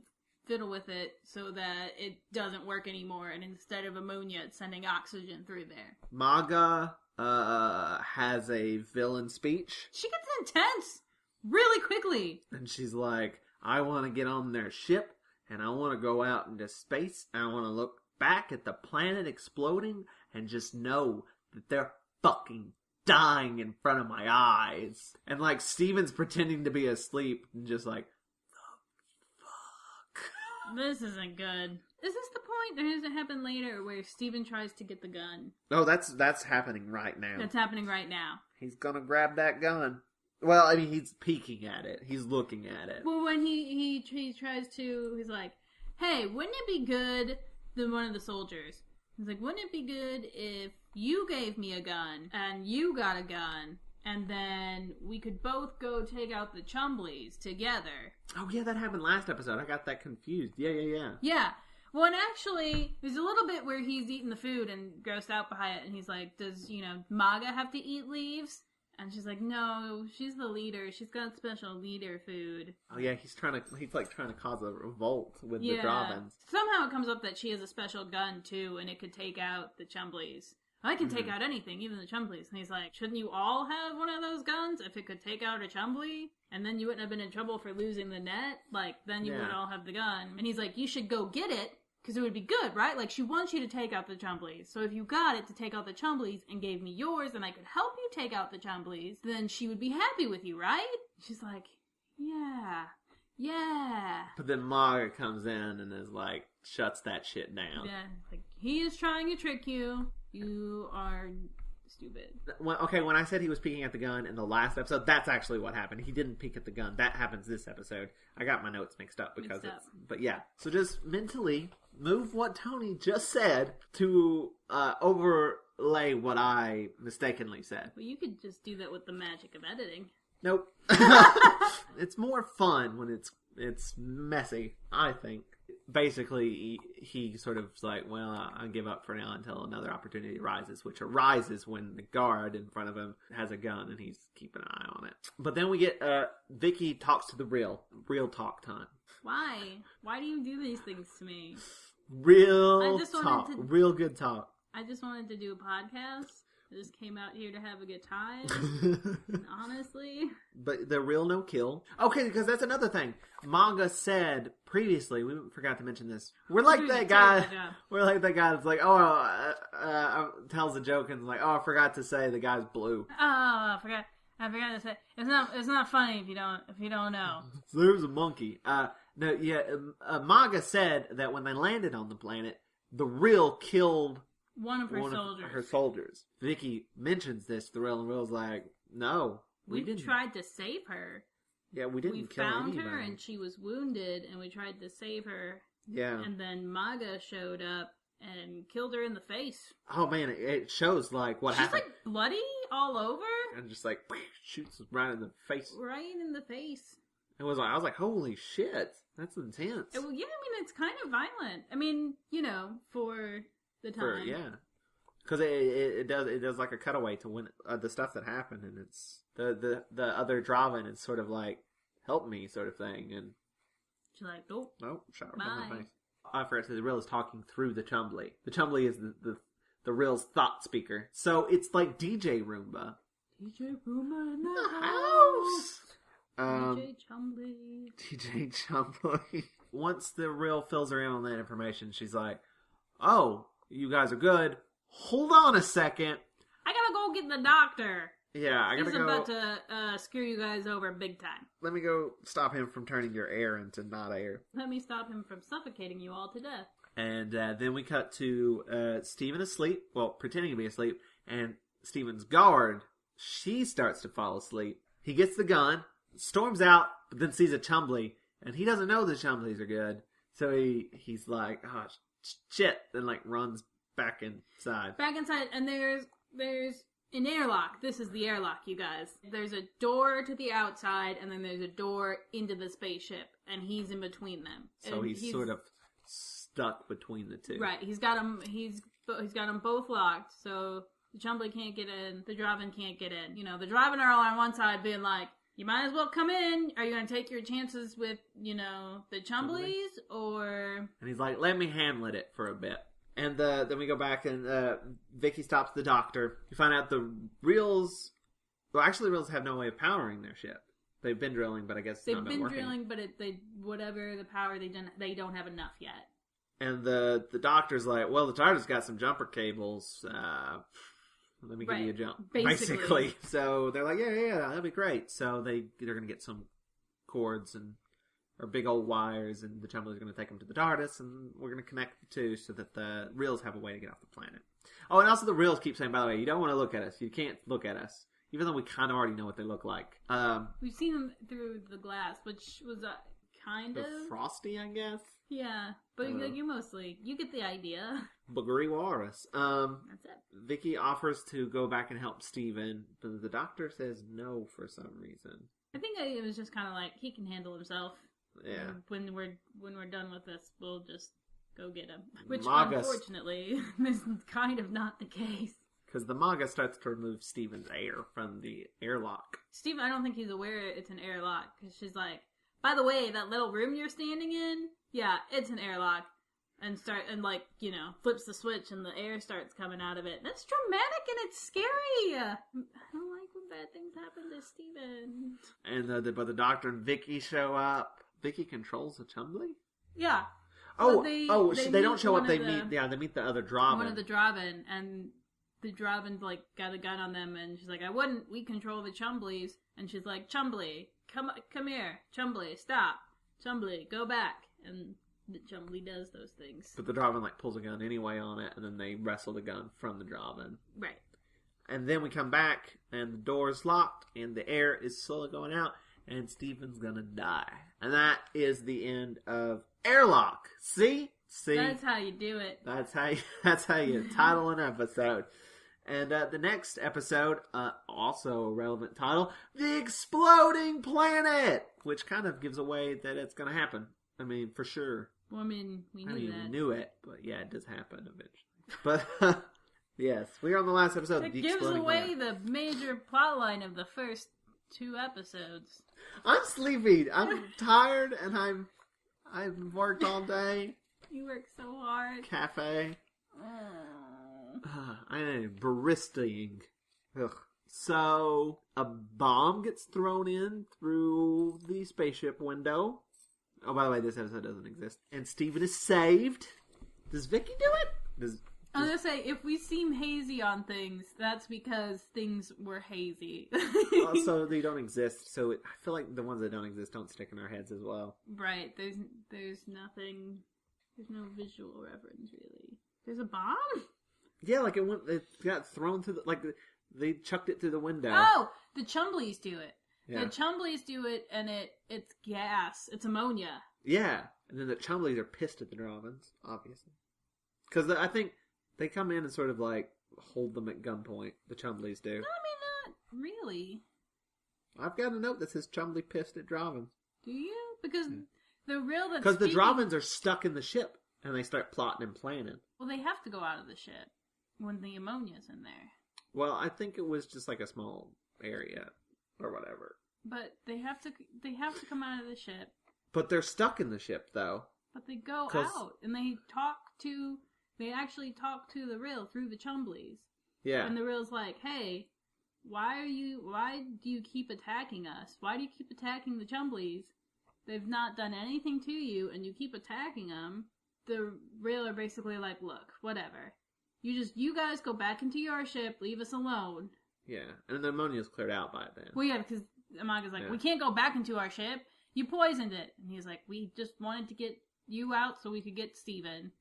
[SPEAKER 2] fiddle with it so that it doesn't work anymore, and instead of ammonia, it's sending oxygen through there.
[SPEAKER 1] MAGA has a villain speech.
[SPEAKER 2] She gets intense really quickly.
[SPEAKER 1] And she's like, I want to get on their ship, and I want to go out into space, and I want to look back at the planet exploding, and just know that they're fucking dying in front of my eyes. And like, Steven's pretending to be asleep, and just like, fuck.
[SPEAKER 2] This isn't good. Is this the point, or does it happen later, where Steven tries to get the gun?
[SPEAKER 1] Oh, that's happening right now.
[SPEAKER 2] That's happening right now.
[SPEAKER 1] He's gonna grab that gun. Well, I mean, he's peeking at it. He's looking at it.
[SPEAKER 2] Well, when he tries to, he's like, hey, wouldn't it be good, then one of the soldiers, he's like, wouldn't it be good if you gave me a gun, and you got a gun, and then we could both go take out the Chumbleys together?
[SPEAKER 1] Oh, yeah, that happened last episode. I got that confused. Yeah.
[SPEAKER 2] Yeah. Well, and actually, there's a little bit where he's eating the food and grossed out by it, and he's like, does, Maga have to eat leaves? And she's like, no, she's the leader. She's got special leader food.
[SPEAKER 1] Oh, yeah, he's trying to cause a revolt with the Dravens.
[SPEAKER 2] Somehow it comes up that she has a special gun, too, and it could take out the Chumbleys. I can take out anything, even the Chumbleys. And he's like, shouldn't you all have one of those guns if it could take out a Chumbley? And then you wouldn't have been in trouble for losing the net? Like, then you would all have the gun. And he's like, you should go get it, because it would be good, right? Like, she wants you to take out the Chumbleys. So if you got it to take out the Chumbleys and gave me yours and I could help you take out the Chumbleys, then she would be happy with you, right? She's like, yeah. But then Maga comes in and is like, shuts that shit down. Yeah, like, he is trying to trick you. You are stupid.
[SPEAKER 1] When I said he was peeking at the gun in the last episode, that's actually what happened. He didn't peek at the gun. That happens this episode. I got my notes mixed up because But yeah. So just mentally move what Toni just said to overlay what I mistakenly said.
[SPEAKER 2] Well, you could just do that with the magic of editing.
[SPEAKER 1] Nope. It's more fun when it's messy, I think. Basically, he sort of is like, well, I'll give up for now until another opportunity arises, which arises when the guard in front of him has a gun and he's keeping an eye on it. But then we get Vicky talks to the real talk time.
[SPEAKER 2] Why? Why do you do these things to me?
[SPEAKER 1] Real good talk.
[SPEAKER 2] I just wanted to do a podcast. I just came out here to have a good time. Honestly. But
[SPEAKER 1] the real no kill. Okay, because that's another thing. Maga said previously, we forgot to mention this. We're like that guy. We're like that guy that's like, tells a joke and is like, I forgot to say the guy's blue.
[SPEAKER 2] Oh, I forgot to say. It's not funny if you don't know.
[SPEAKER 1] So there's a monkey. Maga said that when they landed on the planet, the real killed
[SPEAKER 2] one of her soldiers.
[SPEAKER 1] Vicky mentions this to Real, and Real's like, no,
[SPEAKER 2] we
[SPEAKER 1] didn't.
[SPEAKER 2] Tried to save her.
[SPEAKER 1] Yeah, we didn't kill anybody.
[SPEAKER 2] We found her, and she was wounded, and we tried to save her.
[SPEAKER 1] Yeah.
[SPEAKER 2] And then Maga showed up and killed her in the face.
[SPEAKER 1] Oh, man, it shows, like, what happened.
[SPEAKER 2] She's, like, bloody all over.
[SPEAKER 1] And just, like, shoots right in the face.
[SPEAKER 2] Right in the face.
[SPEAKER 1] I was like, holy shit, that's intense.
[SPEAKER 2] Yeah, I mean, it's kind of violent. I mean, for the time.
[SPEAKER 1] Because it does like a cutaway to when the stuff that happened, and it's the other Draven is sort of like, help me sort of thing, and
[SPEAKER 2] she's like, nope,
[SPEAKER 1] shot right in the face. I forgot to say, the Real is talking through the Chumbley. The Chumbley is the Real's thought speaker, so it's like DJ Roomba.
[SPEAKER 2] DJ Roomba in the house.
[SPEAKER 1] DJ Chumbley. Once the Real fills her in on that information, she's like, oh, you guys are good. Hold on a second.
[SPEAKER 2] I gotta go get the doctor.
[SPEAKER 1] Yeah, I gotta go.
[SPEAKER 2] He's about to screw you guys over big time.
[SPEAKER 1] Let me go stop him from turning your air into not air.
[SPEAKER 2] Let me stop him from suffocating you all to death.
[SPEAKER 1] And then we cut to Steven asleep. Well, pretending to be asleep. And Steven's guard, she starts to fall asleep. He gets the gun, storms out, but then sees a Chumbley. And he doesn't know the Chumbleys are good. So he's like, oh, shit. Then like runs back inside.
[SPEAKER 2] And there's an airlock. This is the airlock, you guys. There's a door to the outside, and then there's a door into the spaceship, and he's in between them.
[SPEAKER 1] So he's sort of stuck between the two.
[SPEAKER 2] Right. He's got them both locked. So the Chumbley can't get in. The Draven can't get in. The Draven are all on one side, being like, you might as well come in. Are you going to take your chances with, the Chumbleys, or?
[SPEAKER 1] And he's like, let me handle it for a bit. And then we go back and Vicky stops the doctor. You find out the reels... Well, actually, the reels have no way of powering their ship. They've been drilling, but I guess
[SPEAKER 2] they've
[SPEAKER 1] not
[SPEAKER 2] been
[SPEAKER 1] working.
[SPEAKER 2] drilling, but whatever the power they don't have enough yet.
[SPEAKER 1] And the doctor's like, well, the TARDIS got some jumper cables. Let me give you a jump. Basically. So they're like, yeah, that'd be great. So they're going to get some cords or big old wires, and the Chumbley's going to take them to the TARDIS, and we're going to connect the two so that the reels have a way to get off the planet. Oh, and also the reels keep saying, by the way, you don't want to look at us. You can't look at us. Even though we kind of already know what they look like.
[SPEAKER 2] We've seen them through the glass, which was kind of...
[SPEAKER 1] frosty, I guess?
[SPEAKER 2] Yeah, but you get the idea.
[SPEAKER 1] Boogery walrus.
[SPEAKER 2] That's it.
[SPEAKER 1] Vicky offers to go back and help Steven, but the doctor says no for some reason.
[SPEAKER 2] I think it was just kind of like, he can handle himself.
[SPEAKER 1] Yeah.
[SPEAKER 2] When we're done with this, we'll just go get him. Which,
[SPEAKER 1] Magus.
[SPEAKER 2] unfortunately, is kind of not the case.
[SPEAKER 1] Because the Maga starts to remove Steven's air from the airlock.
[SPEAKER 2] Steven, I don't think he's aware it's an airlock. Because she's like, by the way, that little room you're standing in, yeah, it's an airlock. And flips the switch and the air starts coming out of it. That's dramatic and it's scary. I don't like when bad things happen to Steven.
[SPEAKER 1] And but the doctor and Vicky show up. Vicky controls the Chumbley?
[SPEAKER 2] Yeah.
[SPEAKER 1] They don't show up. They meet the other Draven.
[SPEAKER 2] One of the Draven, and the Draven's like got a gun on them, and she's like, we control the Chumbleys. And she's like, Chumbley, come here. Chumbley, stop. Chumbley, go back. And the Chumbley does those things.
[SPEAKER 1] But the Draven pulls a gun anyway on it, and then they wrestle the gun from the Draven.
[SPEAKER 2] Right.
[SPEAKER 1] And then we come back, and the door's locked, and the air is slowly going out, and Steven's gonna die. And that is the end of Airlock. See?
[SPEAKER 2] That's how you do it.
[SPEAKER 1] That's how you title an episode. And the next episode, also a relevant title, The Exploding Planet, which kind of gives away that it's going to happen. I mean, for sure.
[SPEAKER 2] Well, we knew that.
[SPEAKER 1] We knew it, but yeah, it does happen eventually. But yes, we are on the last episode.
[SPEAKER 2] It gives away the major plot line of the first 2 episodes.
[SPEAKER 1] I'm sleepy. I'm tired, and I've worked all day.
[SPEAKER 2] You work so hard.
[SPEAKER 1] Cafe. I am baristaing. Ugh. So, a bomb gets thrown in through the spaceship window. Oh, by the way, this episode doesn't exist. And Steven is saved. Does Vicky do it?
[SPEAKER 2] I was gonna say, if we seem hazy on things, that's because things were hazy.
[SPEAKER 1] Also, they don't exist, so I feel like the ones that don't exist don't stick in our heads as well.
[SPEAKER 2] Right. There's nothing... There's no visual reference, really. There's a bomb?
[SPEAKER 1] Yeah, it got thrown through they chucked it through the window.
[SPEAKER 2] Oh! The Chumbleys do it.
[SPEAKER 1] Yeah.
[SPEAKER 2] The Chumbleys do it, and it's gas. It's ammonia.
[SPEAKER 1] Yeah. And then the Chumbleys are pissed at the Dravens, obviously. Because I think they come in and sort of hold them at gunpoint. The Chumbleys do.
[SPEAKER 2] No, I mean, not really.
[SPEAKER 1] I've got a note that says Chumbley pissed at Dravens.
[SPEAKER 2] Do you? Because the real that's
[SPEAKER 1] because the Dravens are stuck in the ship, and they start plotting and planning.
[SPEAKER 2] Well, they have to go out of the ship when the ammonia's in there.
[SPEAKER 1] Well, I think it was just a small area or whatever.
[SPEAKER 2] But they have to come out of the ship.
[SPEAKER 1] But they're stuck in the ship, though.
[SPEAKER 2] But they go out, and they actually talk to the Rill through the Chumbleys.
[SPEAKER 1] Yeah.
[SPEAKER 2] And the Rill's like, hey, why do you keep attacking us? Why do you keep attacking the Chumbleys? They've not done anything to you, and you keep attacking them. The Rill are basically like, look, whatever. You guys go back into your ship, leave us alone.
[SPEAKER 1] Yeah, and the ammonia's cleared out by then.
[SPEAKER 2] Well, yeah, because Amaga's like, we can't go back into our ship. You poisoned it. And he's like, we just wanted to get you out so we could get Steven.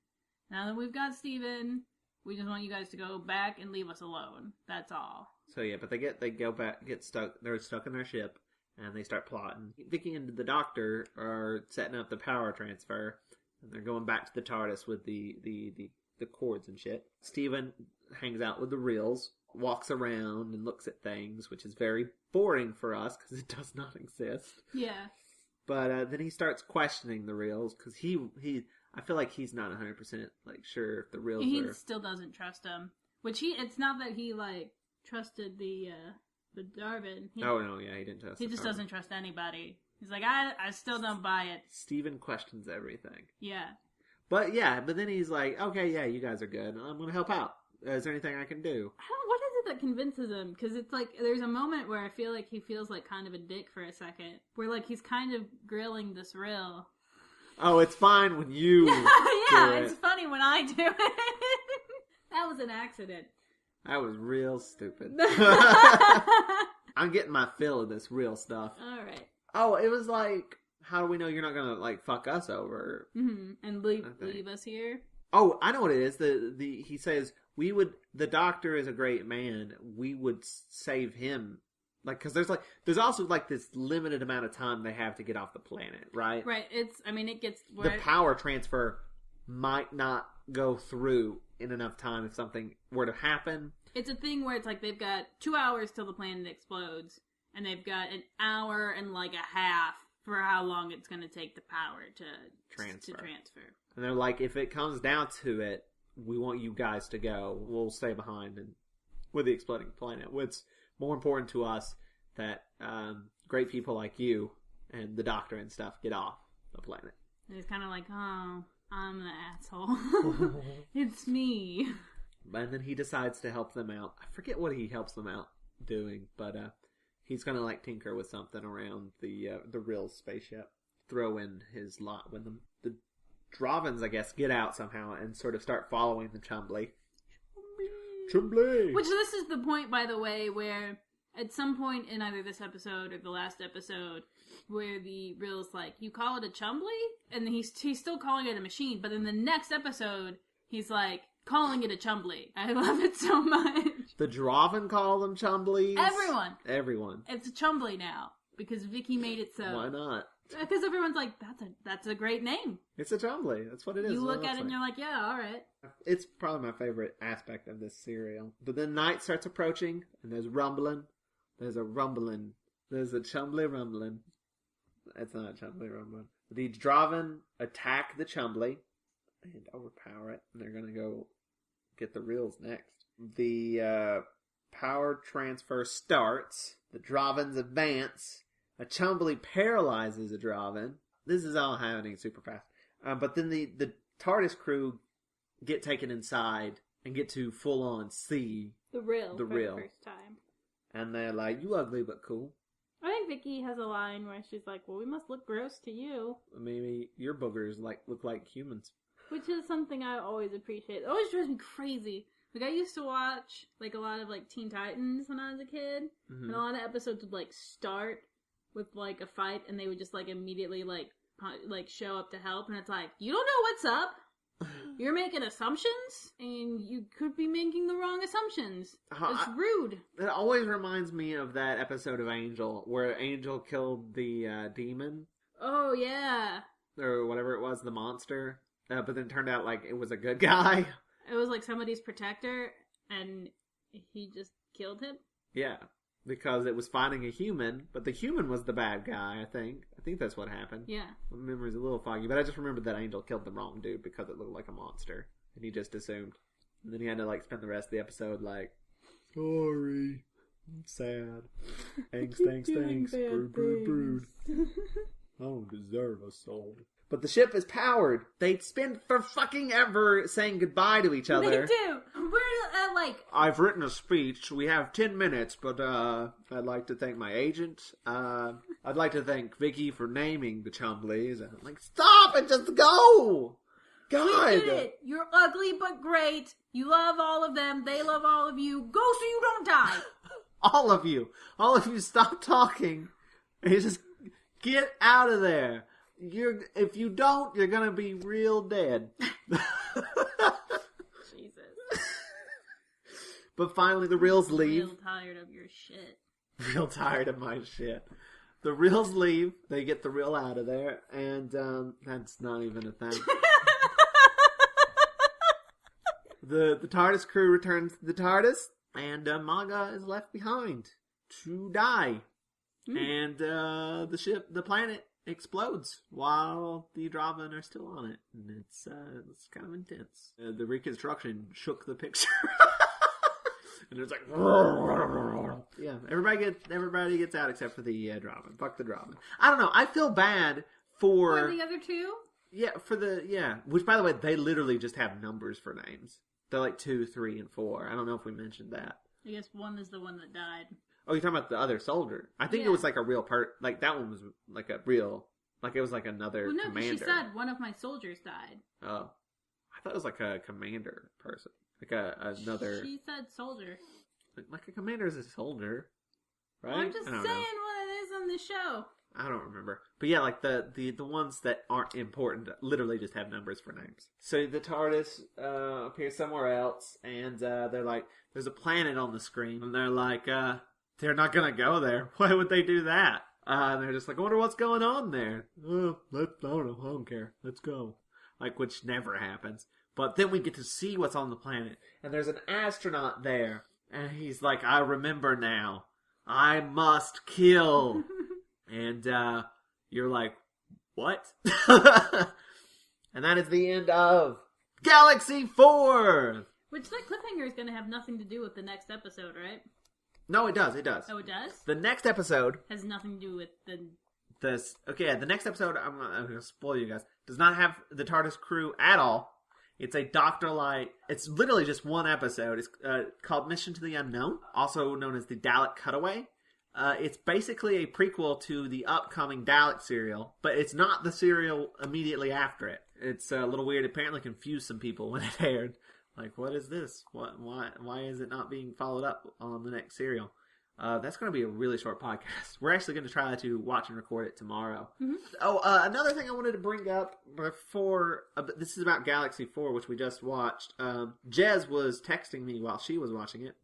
[SPEAKER 2] Now that we've got Steven, we just want you guys to go back and leave us alone. That's all.
[SPEAKER 1] So yeah, but they go back, get stuck. They're stuck in their ship, and they start plotting. Vicky and the Doctor are setting up the power transfer, and they're going back to the TARDIS with the cords and shit. Steven hangs out with the Reels, walks around and looks at things, which is very boring for us because it does not exist.
[SPEAKER 2] Yeah.
[SPEAKER 1] But then he starts questioning the Reels because I feel like he's not 100% sure if the Reels
[SPEAKER 2] he still doesn't trust him. It's not that he trusted the Darwin.
[SPEAKER 1] He didn't trust.
[SPEAKER 2] He just doesn't trust anybody. He's like, I still don't buy it.
[SPEAKER 1] Steven questions everything.
[SPEAKER 2] Yeah.
[SPEAKER 1] But yeah, but then he's like, okay, yeah, you guys are good. I'm going to help out. Is there anything I can do?
[SPEAKER 2] What is it that convinces him? Because it's like, there's a moment where I feel like he feels like kind of a dick for a second. Where like he's kind of grilling this Rill.
[SPEAKER 1] Oh, it's fine when you
[SPEAKER 2] Yeah,
[SPEAKER 1] do it.
[SPEAKER 2] it's funny when I do it. That was an accident.
[SPEAKER 1] That was real stupid. I'm getting my fill of this real stuff.
[SPEAKER 2] Alright.
[SPEAKER 1] Oh, it was like, how do we know you're not going to, like, fuck us over?
[SPEAKER 2] Mm-hmm. And leave us here?
[SPEAKER 1] Oh, I know what it is. He says, the doctor is a great man. We would save him. Like, because there's also, like, this limited amount of time they have to get off the planet, right?
[SPEAKER 2] Right. It gets...
[SPEAKER 1] The power transfer might not go through in enough time if something were to happen.
[SPEAKER 2] It's a thing where it's like they've got 2 hours till the planet explodes, and they've got an hour and like a half for how long it's going to take the power to transfer.
[SPEAKER 1] And they're like, if it comes down to it, we want you guys to go. We'll stay behind and with the exploding planet. What's more important to us that great people like you and the doctor and stuff get off the planet.
[SPEAKER 2] And it's kind of like, oh, I'm the asshole. It's me.
[SPEAKER 1] And then he decides to help them out. I forget what he helps them out doing, but he's gonna like tinker with something around the real spaceship. Throw in his lot when the Dravens, I guess, get out somehow and sort of start following the Chumbley. Chumbley!
[SPEAKER 2] Which this is the point, by the way, where at some point in either this episode or the last episode, where the Rill's like, you call it a Chumbley? And he's still calling it a machine, but in the next episode, he's like, calling it a Chumbley. I love it so much.
[SPEAKER 1] The Draven call them Chumbleys? Everyone.
[SPEAKER 2] It's a Chumbley now, because Vicky made it so.
[SPEAKER 1] Why not?
[SPEAKER 2] Because everyone's like, that's a great name.
[SPEAKER 1] It's a Chumbley. That's what it is.
[SPEAKER 2] You look at it and you're like, yeah, alright.
[SPEAKER 1] It's probably my favorite aspect of this serial. But then night starts approaching, and there's rumbling. There's a rumbling. There's a Chumbley rumbling. It's not a Chumbley rumbling. The Draven attack the Chumbley and overpower it, and they're going to go get the Reels next. The power transfer starts. The Dravens advance. A Chumbley paralyzes a Draven. This is all happening super fast. But then the TARDIS crew get taken inside and get to full-on see
[SPEAKER 2] the Rill
[SPEAKER 1] the
[SPEAKER 2] first time.
[SPEAKER 1] And they're like, you ugly but cool.
[SPEAKER 2] I think Vicky has a line where she's like, well, we must look gross to you.
[SPEAKER 1] Maybe your boogers look like humans.
[SPEAKER 2] Which is something I always appreciate. It always drives me crazy. Like, I used to watch, like, a lot of, like, Teen Titans when I was a kid. Mm-hmm. And a lot of episodes would, like, start with, like, a fight, and they would just, like, immediately, like show up to help. And it's like, you don't know what's up. You're making assumptions, and you could be making the wrong assumptions. It's rude.
[SPEAKER 1] It always reminds me of that episode of Angel, where Angel killed the demon.
[SPEAKER 2] Oh, yeah.
[SPEAKER 1] Or whatever it was, the monster. But then it turned out like it was a good guy.
[SPEAKER 2] It was like somebody's protector, and he just killed him?
[SPEAKER 1] Yeah, because it was fighting a human, but the human was the bad guy, I think. I think that's what happened.
[SPEAKER 2] Yeah.
[SPEAKER 1] My memory's a little foggy, but I just remembered that Angel killed the wrong dude because it looked like a monster. And he just assumed. And then he had to like spend the rest of the episode like, sorry, I'm sad. Angst, brood. I don't deserve a soul. But the ship is powered. They spend for fucking ever saying goodbye to each other.
[SPEAKER 2] They do. We're like...
[SPEAKER 1] I've written a speech. We have 10 minutes, but I'd like to thank my agent. I'd like to thank Vicky for naming the Chumbleys. And I'm like, stop and just go! God!
[SPEAKER 2] We did it. You're ugly but great. You love all of them. They love all of you. Go so you don't die.
[SPEAKER 1] All of you, stop talking. And just get out of there. If you don't, you're gonna be real dead.
[SPEAKER 2] Jesus.
[SPEAKER 1] But finally, the Reels leave.
[SPEAKER 2] Real tired of your shit.
[SPEAKER 1] Real tired of my shit. The Reels leave. They get the Reel out of there, and that's not even a thing. The TARDIS crew returns to the TARDIS, and Maga is left behind to die. And the planet explodes while the Draven are still on it, and it's kind of intense. The reconstruction shook the picture, and it's like, yeah, everybody gets out except for the Draven. Fuck the Draven. I don't know. I feel bad for
[SPEAKER 2] the other two.
[SPEAKER 1] Yeah, which, by the way, they literally just have numbers for names. They're like 2, 3, and 4. I don't know if we mentioned that.
[SPEAKER 2] I guess 1 is the one that died.
[SPEAKER 1] Oh, you're talking about the other soldier. I think it was like a real like that one was like a real, like it was like another commander.
[SPEAKER 2] She said one of my soldiers died.
[SPEAKER 1] Oh. I thought it was like a commander person. Like another...
[SPEAKER 2] She said soldier.
[SPEAKER 1] Like a commander is a soldier, right?
[SPEAKER 2] Well, I'm just saying what it is on the show.
[SPEAKER 1] I don't remember. But yeah, like the ones that aren't important literally just have numbers for names. So the TARDIS appears somewhere else, and they're like, there's a planet on the screen, and they're like, they're not gonna go there. Why would they do that? And they're just like, I wonder what's going on there. I don't know, I don't care. Let's go. Like, which never happens. But then we get to see what's on the planet, and there's an astronaut there, and he's like, I remember now. I must kill. And you're like, what? And that is the end of Galaxy 4!
[SPEAKER 2] Which that cliffhanger is going to have nothing to do with the next episode, right?
[SPEAKER 1] No, it does.
[SPEAKER 2] Oh, it does?
[SPEAKER 1] The next episode...
[SPEAKER 2] Has nothing to do with the...
[SPEAKER 1] the next episode, I'm going to spoil you guys, does not have the TARDIS crew at all. It's a Dr. Light... It's literally just one episode. It's called Mission to the Unknown, also known as the Dalek Cutaway. It's basically a prequel to the upcoming Dalek serial, but it's not the serial immediately after it. It's a little weird. It apparently confused some people when it aired. Like, what is this? Why is it not being followed up on the next serial? That's going to be a really short podcast. We're actually going to try to watch and record it tomorrow. Mm-hmm. Oh, another thing I wanted to bring up before, this is about Galaxy 4, which we just watched. Jez was texting me while she was watching it.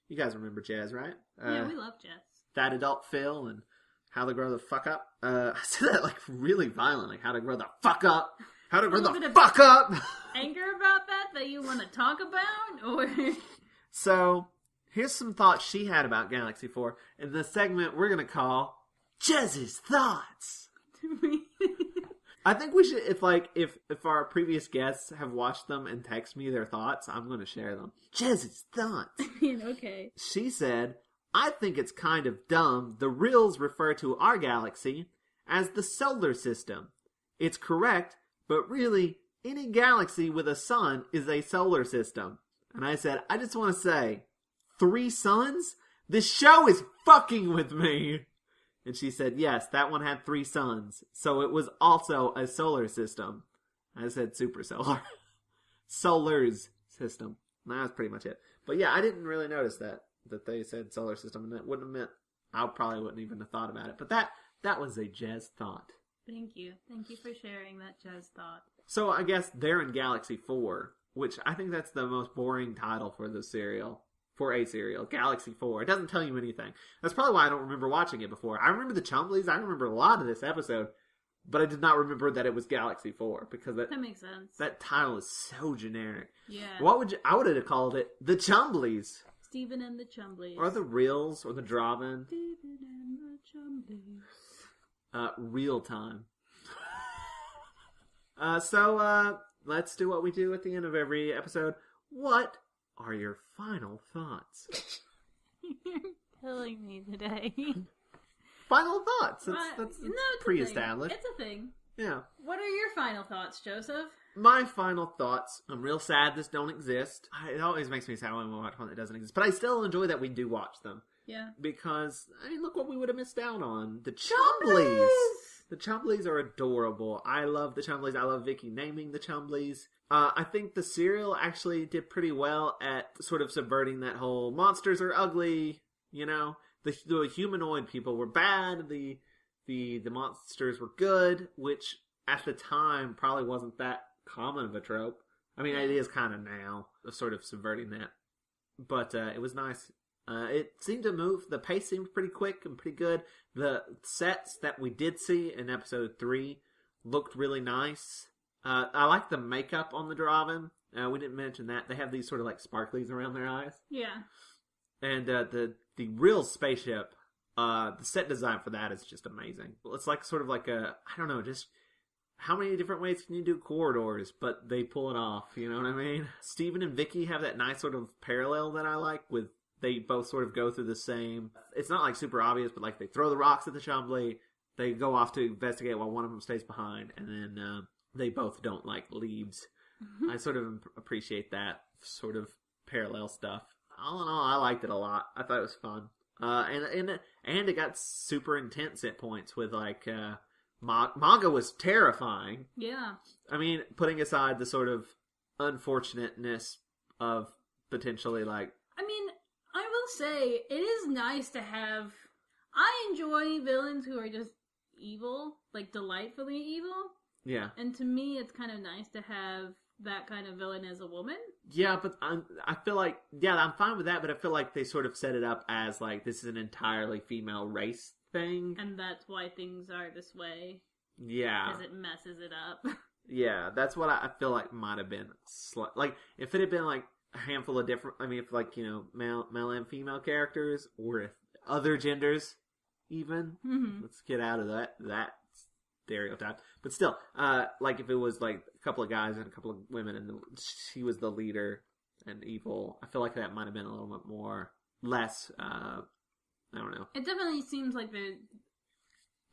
[SPEAKER 1] You guys remember Jez, right?
[SPEAKER 2] Yeah, we love Jez.
[SPEAKER 1] Fat Adult Phil and How to Grow the Fuck Up. I said that like really violently. How to Grow the Fuck Up. How to Grow the Fuck Up.
[SPEAKER 2] Anger about that you want to talk about? Or
[SPEAKER 1] So, here's some thoughts she had about Galaxy 4 in the segment we're going to call Jez's Thoughts. I think we should, if our previous guests have watched them and text me their thoughts, I'm going to share them. Jez's Thoughts.
[SPEAKER 2] Okay.
[SPEAKER 1] She said, I think it's kind of dumb the reals refer to our galaxy as the solar system. It's correct, but really, any galaxy with a sun is a solar system. And I said, I just want to say, 3 suns? This show is fucking with me. And she said, yes, that one had 3 suns. So it was also a solar system. I said super solar. Solar's system. And that was pretty much it. But yeah, I didn't really notice that they said solar system, and that wouldn't have meant, I probably wouldn't even have thought about it. But that was a Jez thought.
[SPEAKER 2] Thank you for sharing that Jez thought.
[SPEAKER 1] So I guess they're in Galaxy 4, which I think that's the most boring title for the serial, for a serial, Galaxy 4. It doesn't tell you anything. That's probably why I don't remember watching it before. I remember the Chumbleys, I remember a lot of this episode, but I did not remember that it was Galaxy 4, because that
[SPEAKER 2] makes sense.
[SPEAKER 1] That title is so generic.
[SPEAKER 2] Yeah.
[SPEAKER 1] I would have called it The Chumbleys.
[SPEAKER 2] Stephen and the Chumbleys.
[SPEAKER 1] Or the Reels, or the Dravin.
[SPEAKER 2] Stephen and the Chumbleys.
[SPEAKER 1] Real time. So let's do what we do at the end of every episode. What are your final thoughts?
[SPEAKER 2] You're killing me today.
[SPEAKER 1] Final thoughts. That's pre-established.
[SPEAKER 2] It's a thing.
[SPEAKER 1] Yeah.
[SPEAKER 2] What are your final thoughts, Joseph?
[SPEAKER 1] My final thoughts. I'm real sad this don't exist. It always makes me sad when we watch one that doesn't exist. But I still enjoy that we do watch them.
[SPEAKER 2] Yeah.
[SPEAKER 1] Because, I mean, look what we would have missed out on. The Chumbleys! The Chumbleys are adorable. I love the Chumbleys. I love Vicky naming the Chumbleys. I think the serial actually did pretty well at sort of subverting that whole monsters are ugly, you know? The humanoid people were bad. The monsters were good, which at the time probably wasn't that common of a trope. I mean, it is kind of now, sort of subverting that. But it was nice. It seemed to move. The pace seemed pretty quick and pretty good. The sets that we did see in episode 3 looked really nice. I like the makeup on the Dravin. We didn't mention that. They have these sort of like sparklies around their eyes.
[SPEAKER 2] Yeah.
[SPEAKER 1] And the real spaceship, the set design for that is just amazing. It's like sort of like I don't know, just how many different ways can you do corridors, but they pull it off, you know what I mean? Stephen and Vicky have that nice sort of parallel that I like with, they both sort of go through the same, it's not like super obvious, but like they throw the rocks at the Chumbley, they go off to investigate while one of them stays behind, and then they both don't like leaves. I sort of appreciate that sort of parallel stuff. All in all, I liked it a lot. I thought it was fun. And it got super intense at points with like Maga was terrifying.
[SPEAKER 2] Yeah.
[SPEAKER 1] I mean, putting aside the sort of unfortunateness of potentially like.
[SPEAKER 2] I mean, I will say it is nice to have. I enjoy villains who are just evil, like delightfully evil.
[SPEAKER 1] Yeah.
[SPEAKER 2] And to me, it's kind of nice to have that kind of villain as a woman.
[SPEAKER 1] Yeah, but I feel like, yeah, I'm fine with that, but I feel like they sort of set it up as like this is an entirely female race thing.
[SPEAKER 2] And that's why things are this way.
[SPEAKER 1] Yeah.
[SPEAKER 2] Because it messes it up.
[SPEAKER 1] Yeah, that's what I feel like might have been. Like, if it had been like a handful of different, I mean, if like, you know, male and female characters, or if other genders even, let's get out of that stereotype. But still, like if it was like a couple of guys and a couple of women and she was the leader and evil, I feel like that might have been a little bit more, less, I don't know.
[SPEAKER 2] It definitely seems like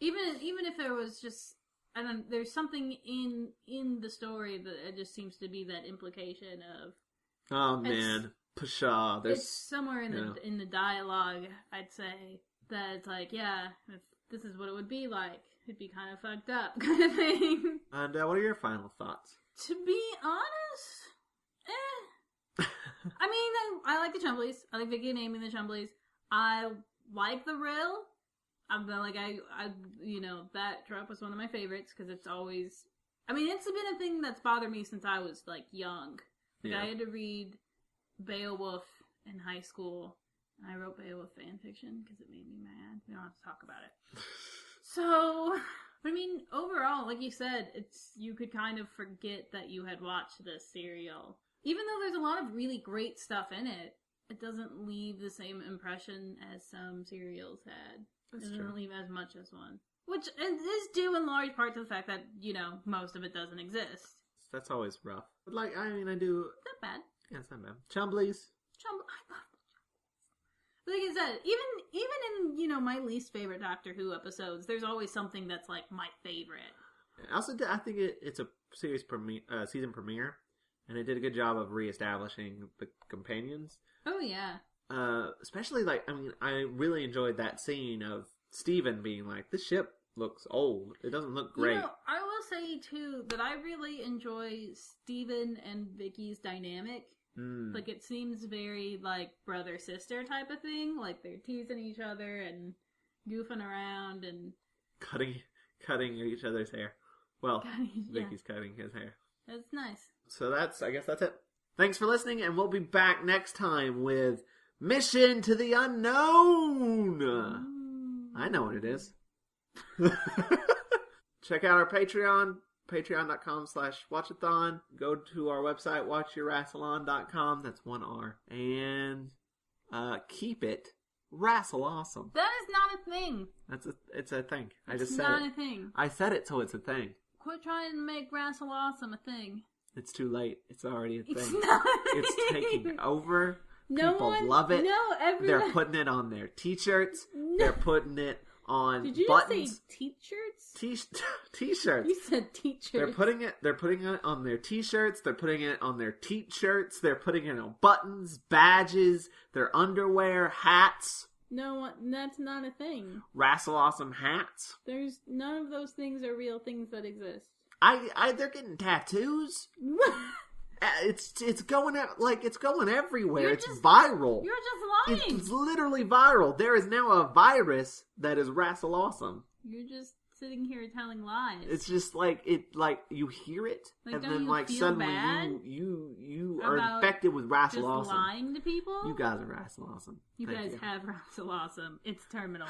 [SPEAKER 2] even if there was just, there's something in the story that it just seems to be that implication of.
[SPEAKER 1] Oh man, pshaw.
[SPEAKER 2] It's somewhere in the dialogue, I'd say, that it's like, yeah, if this is what it would be like, it'd be kind of fucked up, kind of thing.
[SPEAKER 1] And what are your final thoughts?
[SPEAKER 2] To be honest, I mean, I like the Chumbleys. I like Vicky naming the Chumbleys. I like the Rill. I you know, that trope was one of my favorites because it's always. I mean, it's been a thing that's bothered me since I was like young. Like I had to read Beowulf in high school. And I wrote Beowulf fan fiction because it made me mad. We don't have to talk about it. So, I mean, overall, like you said, you could kind of forget that you had watched this serial. Even though there's a lot of really great stuff in it, it doesn't leave the same impression as some serials had. It doesn't leave as much as one. Which is due in large part to the fact that, you know, most of it doesn't exist.
[SPEAKER 1] That's always rough. But like, I mean, I do.
[SPEAKER 2] It's not bad.
[SPEAKER 1] Yeah, it's not bad. Chumblies.
[SPEAKER 2] I love the Chumblies. Like I said, even in, you know, my least favorite Doctor Who episodes, there's always something that's like my favorite.
[SPEAKER 1] Also, I think it's a series season premiere, and it did a good job of reestablishing the companions.
[SPEAKER 2] Oh yeah.
[SPEAKER 1] Especially like, I mean, I really enjoyed that scene of Steven being like, "This ship looks old. It doesn't look great."
[SPEAKER 2] You know, I will say too that I really enjoy Steven and Vicky's dynamic. Like, it seems very like brother-sister type of thing. Like, they're teasing each other and goofing around and
[SPEAKER 1] cutting each other's hair. Well, Vicky's
[SPEAKER 2] yeah.
[SPEAKER 1] cutting his hair.
[SPEAKER 2] That's nice.
[SPEAKER 1] So I guess that's it. Thanks for listening, and we'll be back next time with Mission to the Unknown. I know what it is. Check out our Patreon, patreon.com/watchathon. Go to our website, watchyourrassilon.com. That's 1 R. And keep it Rassle Awesome.
[SPEAKER 2] That is not a thing.
[SPEAKER 1] It's a thing. I just
[SPEAKER 2] It's
[SPEAKER 1] said
[SPEAKER 2] not
[SPEAKER 1] it.
[SPEAKER 2] a thing.
[SPEAKER 1] I said it, so it's a thing.
[SPEAKER 2] Quit trying to make Rassle Awesome a thing.
[SPEAKER 1] It's too late. It's already a thing.
[SPEAKER 2] It's not a
[SPEAKER 1] It's
[SPEAKER 2] thing.
[SPEAKER 1] taking over.
[SPEAKER 2] No
[SPEAKER 1] People
[SPEAKER 2] one,
[SPEAKER 1] love it.
[SPEAKER 2] No, everyone.
[SPEAKER 1] They're putting it on their t-shirts.
[SPEAKER 2] No.
[SPEAKER 1] They're putting it on
[SPEAKER 2] Did you
[SPEAKER 1] buttons.
[SPEAKER 2] just say t-shirts?
[SPEAKER 1] T-shirts.
[SPEAKER 2] You said t-shirts.
[SPEAKER 1] They're putting it on their t-shirts. They're putting it on their t-shirts. They're putting it on buttons, badges, their underwear, hats.
[SPEAKER 2] No, that's not a thing.
[SPEAKER 1] Rassle Awesome hats.
[SPEAKER 2] There's none of those things are real things that exist.
[SPEAKER 1] They're getting tattoos. It's going everywhere. It's viral.
[SPEAKER 2] You're just lying.
[SPEAKER 1] It's literally viral. There is now a virus that is Rassle Awesome.
[SPEAKER 2] You're just sitting here telling lies.
[SPEAKER 1] It's just like you hear it,
[SPEAKER 2] Like,
[SPEAKER 1] and
[SPEAKER 2] don't
[SPEAKER 1] then
[SPEAKER 2] you
[SPEAKER 1] like
[SPEAKER 2] feel
[SPEAKER 1] suddenly
[SPEAKER 2] bad
[SPEAKER 1] you are
[SPEAKER 2] about
[SPEAKER 1] infected with Rassle
[SPEAKER 2] just
[SPEAKER 1] Awesome.
[SPEAKER 2] lying to people.
[SPEAKER 1] You guys are Rassle Awesome.
[SPEAKER 2] You
[SPEAKER 1] Thank
[SPEAKER 2] guys have Rassle Awesome. It's terminal.